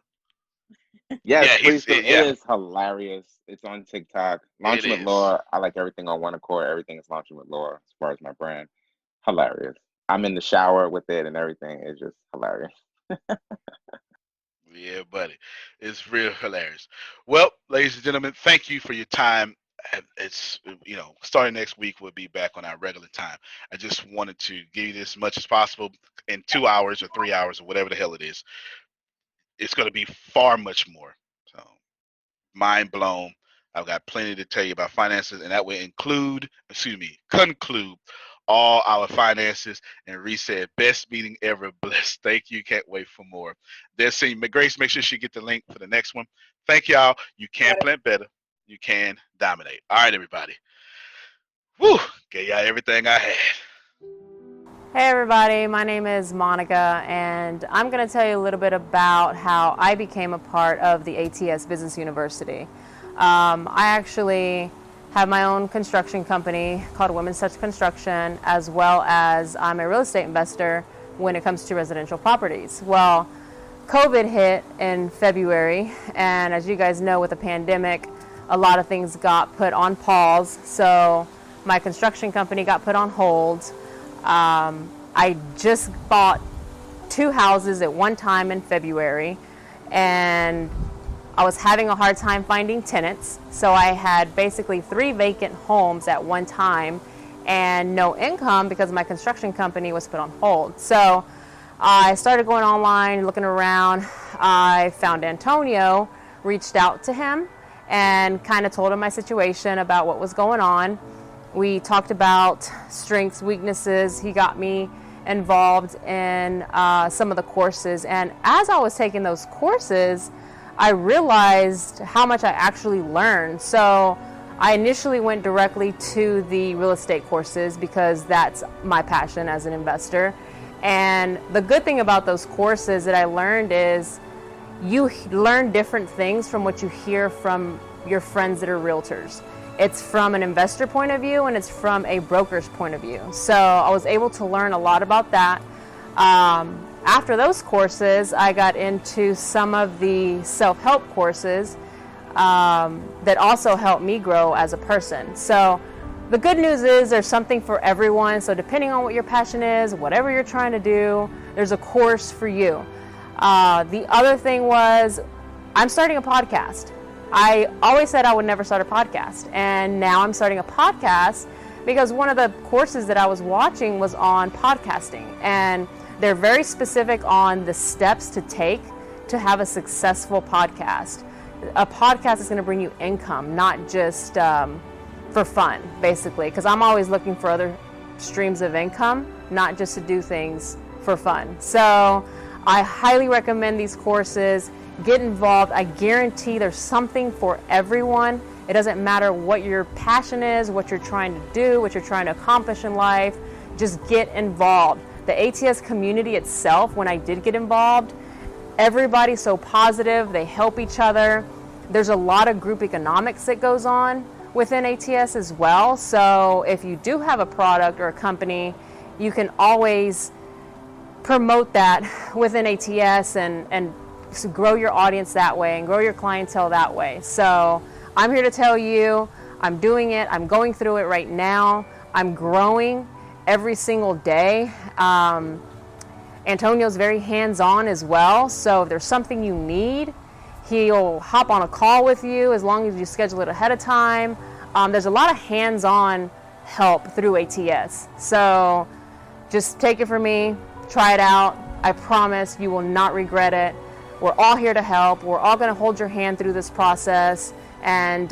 Yes, Yeah, please do. It yeah, is hilarious. It's on TikTok. it Launching with is. Laura. I like everything on one accord. Everything is launching with Laura as far as my brand. Hilarious. I'm in the shower with it and everything. It's just hilarious. Yeah, buddy. It's real hilarious. Well, ladies and gentlemen, thank you for your time. And it's, starting next week, we'll be back on our regular time. I just wanted to give you this as much as possible in 2 hours or 3 hours or whatever the hell it is. It's going to be far much more. So, mind blown. I've got plenty to tell you about finances, and that will conclude all our finances. And Reese said, best meeting ever. Blessed. Thank you. Can't wait for more. There's seeing Grace. Make sure she get the link for the next one. Thank y'all. You can plan better. You can dominate. All right, everybody. Woo. Gave y'all everything I had. Hey everybody, my name is Monica, and I'm going to tell you a little bit about how I became a part of the ATS Business University. I actually have my own construction company called Women's Touch Construction, as well as I'm a real estate investor when it comes to residential properties. Well, COVID hit in February, and as you guys know, with the pandemic, a lot of things got put on pause, so my construction company got put on hold. I just bought 2 houses at one time in February, and I was having a hard time finding tenants. So I had basically 3 vacant homes at one time and no income because my construction company was put on hold. So I started going online, looking around. I found Antonio, reached out to him, and kind of told him my situation about what was going on. We talked about strengths, weaknesses. He got me involved in some of the courses. And as I was taking those courses, I realized how much I actually learned. So I initially went directly to the real estate courses because that's my passion as an investor. And the good thing about those courses that I learned is you learn different things from what you hear from your friends that are realtors. It's from an investor point of view and it's from a broker's point of view. So I was able to learn a lot about that. After those courses, I got into some of the self-help courses that also helped me grow as a person. So the good news is there's something for everyone. So depending on what your passion is, whatever you're trying to do, there's a course for you. The other thing was I'm starting a podcast. I always said I would never start a podcast, and now I'm starting a podcast because one of the courses that I was watching was on podcasting, and they're very specific on the steps to take to have a successful podcast. A podcast is going to bring you income, not just for fun, basically, because I'm always looking for other streams of income, not just to do things for fun. So I highly recommend these courses. Get involved. I guarantee there's something for everyone. It doesn't matter what your passion is, what you're trying to do, what you're trying to accomplish in life. Just get involved. The ATS community itself, when I did get involved, everybody's so positive. They help each other. There's a lot of group economics that goes on within ATS as well. So if you do have a product or a company, you can always promote that within ATS and grow your audience that way and grow your clientele that way. So I'm here to tell you, I'm doing it. I'm going through it right now. I'm growing every single day. Antonio's very hands-on as well. So if there's something you need, he'll hop on a call with you as long as you schedule it ahead of time. There's a lot of hands-on help through ATS. So just take it from me, try it out. I promise you will not regret it. We're all here to help. We're all going to hold your hand through this process, and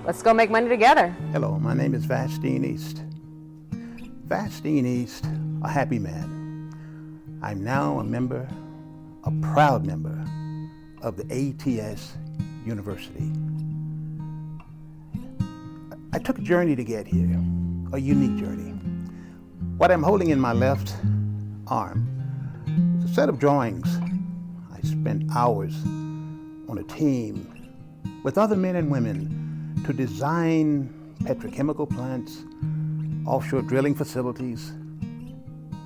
let's go make money together. Hello, my name is Vastine East. Vastine East, a happy man. I'm now a proud member of the ATS University. I took a journey to get here, a unique journey. What I'm holding in my left arm is a set of drawings. I spent hours on a team with other men and women to design petrochemical plants, offshore drilling facilities,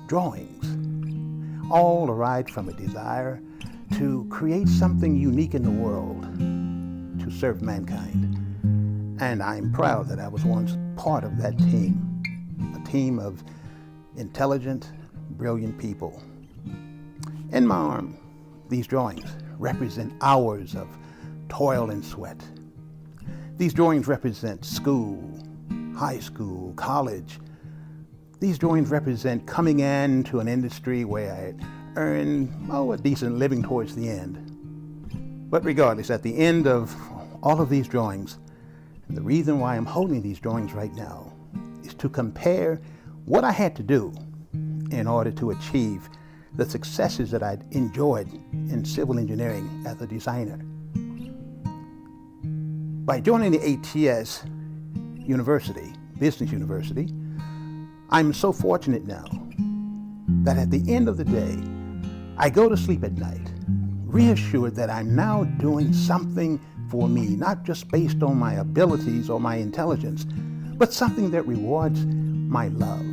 drawings, all arise from a desire to create something unique in the world to serve mankind. And I'm proud that I was once part of that team, a team of intelligent, brilliant people. In my arm, these drawings represent hours of toil and sweat. These drawings represent school, high school, college. These drawings represent coming into an industry where I earned a decent living towards the end. But regardless, at the end of all of these drawings, and the reason why I'm holding these drawings right now is to compare what I had to do in order to achieve the successes that I'd enjoyed in civil engineering as a designer. By joining the ATS University, Business University, I'm so fortunate now that at the end of the day, I go to sleep at night, reassured that I'm now doing something for me, not just based on my abilities or my intelligence, but something that rewards my love,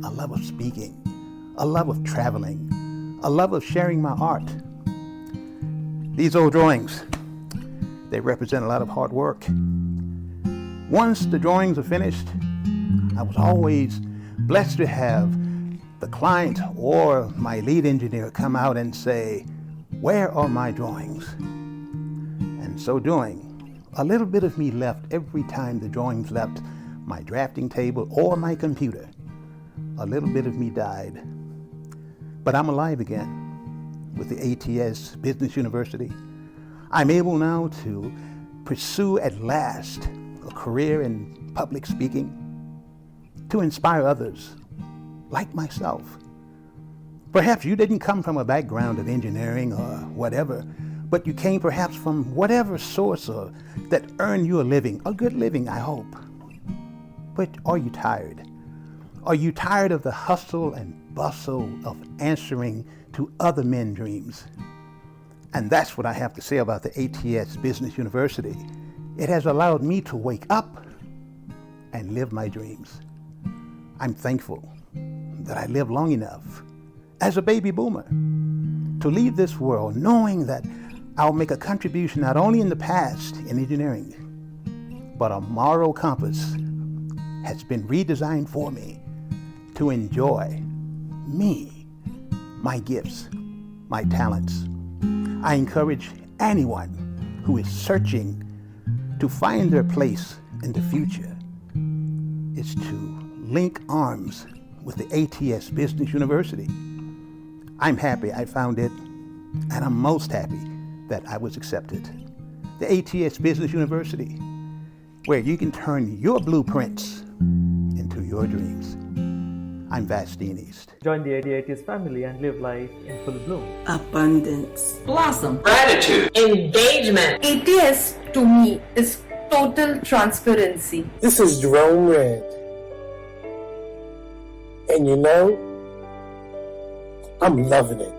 a love of speaking, a love of traveling, a love of sharing my art. These old drawings, they represent a lot of hard work. Once the drawings are finished, I was always blessed to have the client or my lead engineer come out and say, "Where are my drawings?" And so doing, a little bit of me left every time the drawings left my drafting table or my computer. A little bit of me died. But I'm alive again with the ATS Business University. I'm able now to pursue at last a career in public speaking, to inspire others like myself. Perhaps you didn't come from a background of engineering or whatever, but you came perhaps from whatever source that earned you a living, a good living, I hope. But are you tired? Are you tired of the hustle and bustle of answering to other men's dreams? And that's what I have to say about the ATS Business University. It has allowed me to wake up and live my dreams. I'm thankful that I lived long enough as a baby boomer to leave this world knowing that I'll make a contribution not only in the past in engineering, but a moral compass has been redesigned for me to enjoy me, my gifts, my talents. I encourage anyone who is searching to find their place in the future is to link arms with the ATS Business University. I'm happy I found it, and I'm most happy that I was accepted. The ATS Business University, where you can turn your blueprints into your dreams. I'm Vastine East. Join the ATS family and live life in full bloom. Abundance, blossom, gratitude, engagement. ATS to me is total transparency. This is Jerome Red. And you know, I'm loving it.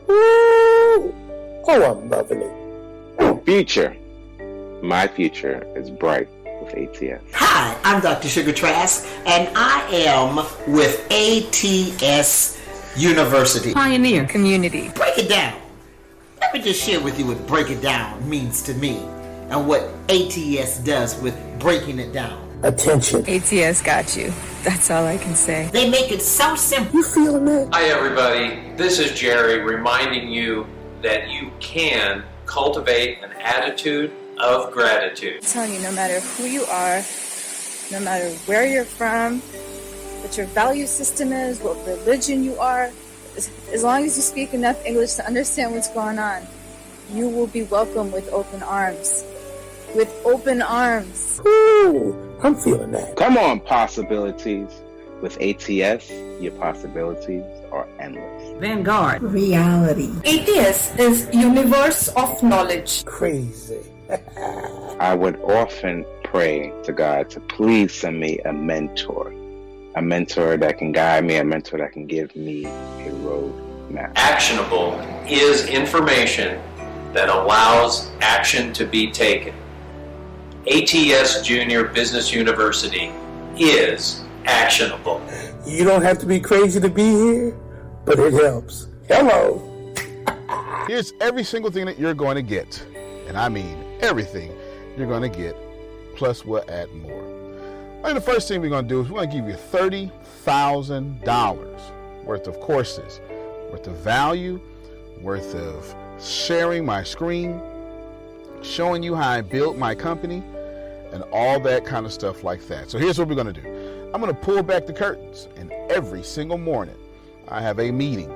Woo! Oh, I'm loving it. Future. My future is bright with ATS. Hi, I'm Dr. Sugar Trask, and I am with ATS University. Pioneer community. Break it down. Let me just share with you what break it down means to me and what ATS does with breaking it down. Attention. ATS got you. That's all I can say. They make it so simple. You feeling that? Hi, everybody. This is Jerry reminding you that you can cultivate an attitude of gratitude. I'm telling you, no matter who you are, no matter where you're from, what your value system is, what religion you are, as long as you speak enough English to understand what's going on, you will be welcomed with open arms. With open arms. Ooh, I'm feeling that. Come on, possibilities. With ATS, your possibilities are endless. Vanguard. Reality. ATS is universe of knowledge. Crazy. I would often pray to God to please send me a mentor that can guide me, a mentor that can give me a road map. Actionable is information that allows action to be taken. ATS Junior Business University is actionable. You don't have to be crazy to be here, but it helps. Hello. Here's every single thing that you're going to get, and I mean everything you're going to get, plus we'll add more. And the first thing we're going to do is we're going to give you $30,000 worth of courses, worth of value, worth of sharing my screen, showing you how I built my company, and all that kind of stuff like that. So here's what we're going to do. I'm going to pull back the curtains, and every single morning I have a meeting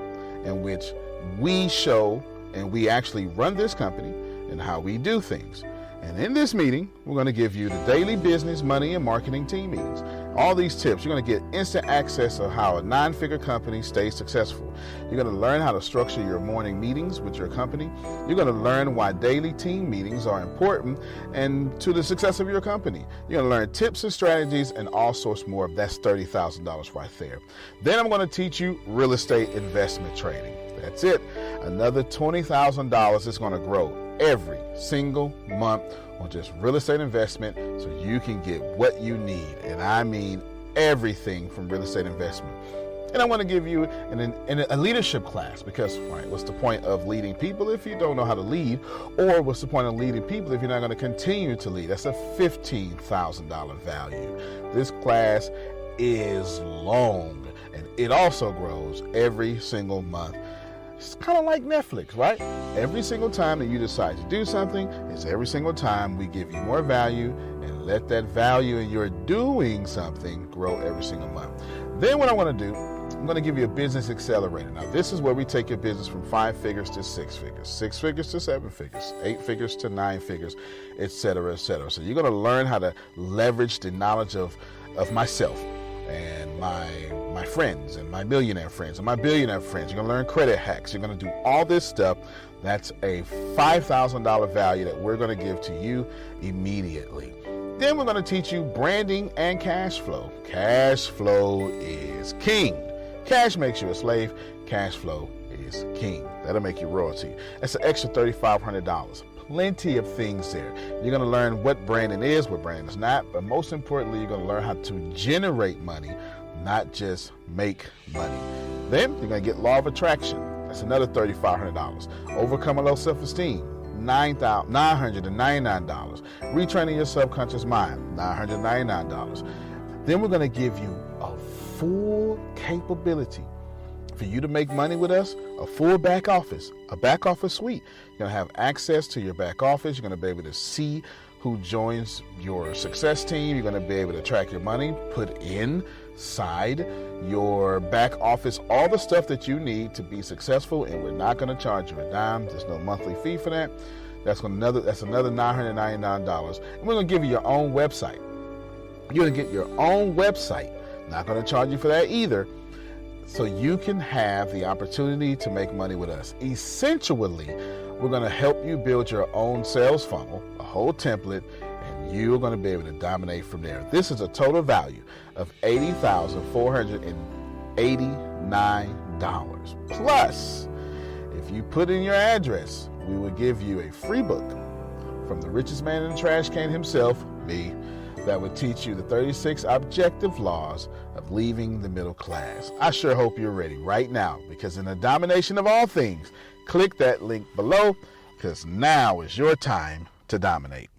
in which we show and we actually run this company and how we do things. And in this meeting, we're going to give you the daily business, money, and marketing team meetings. All these tips, you're going to get instant access to how a 9-figure company stays successful. You're going to learn how to structure your morning meetings with your company. You're going to learn why daily team meetings are important and to the success of your company. You're going to learn tips and strategies and all sorts more. That's $30,000 right there. Then I'm going to teach you real estate investment trading. That's it. Another $20,000 is going to grow every single month on just real estate investment so you can get what you need. And I mean everything from real estate investment. And I want to give you a leadership class because, right, what's the point of leading people if you don't know how to lead? Or what's the point of leading people if you're not going to continue to lead? That's a $15,000 value. This class is long and it also grows every single month. It's kind of like Netflix, right? Every single time that you decide to do something, it's every single time we give you more value and let that value in your doing something grow every single month. Then what I want to do, I'm going to give you a business accelerator. Now, this is where we take your business from 5 figures to 6 figures, 6 figures to 7 figures, 8 figures to 9 figures, et cetera, et cetera. So you're going to learn how to leverage the knowledge of myself and my friends and my millionaire friends and my billionaire friends. You're going to learn credit hacks. You're going to do all this stuff. That's a $5,000 value that we're going to give to you immediately. Then we're going to teach you branding and cash flow. Cash flow is king. Cash makes you a slave. Cash flow is king. That'll make you royalty. That's an extra $3,500. Plenty of things there. You're going to learn what branding is, what branding is not, but most importantly, you're going to learn how to generate money, not just make money. Then you're going to get law of attraction. That's another $3,500. Overcome a low self-esteem, $999. Retraining your subconscious mind, $999. Then we're going to give you a full capability for you to make money with us, a full back office, a back office suite. You're going to have access to your back office. You're going to be able to see who joins your success team. You're going to be able to track your money, put inside your back office all the stuff that you need to be successful, and we're not going to charge you a dime. There's no monthly fee for that. That's another $999. And we're going to give you your own website. You're going to get your own website. Not going to charge you for that either. So you can have the opportunity to make money with us. Essentially, we're going to help you build your own sales funnel, a whole template, and you're going to be able to dominate from there. This is a total value of $80,489. Plus, if you put in your address, we will give you a free book from the richest man in the trash can himself, me, that would teach you the 36 objective laws of leaving the middle class. I sure hope you're ready right now, because in the domination of all things, click that link below, because now is your time to dominate.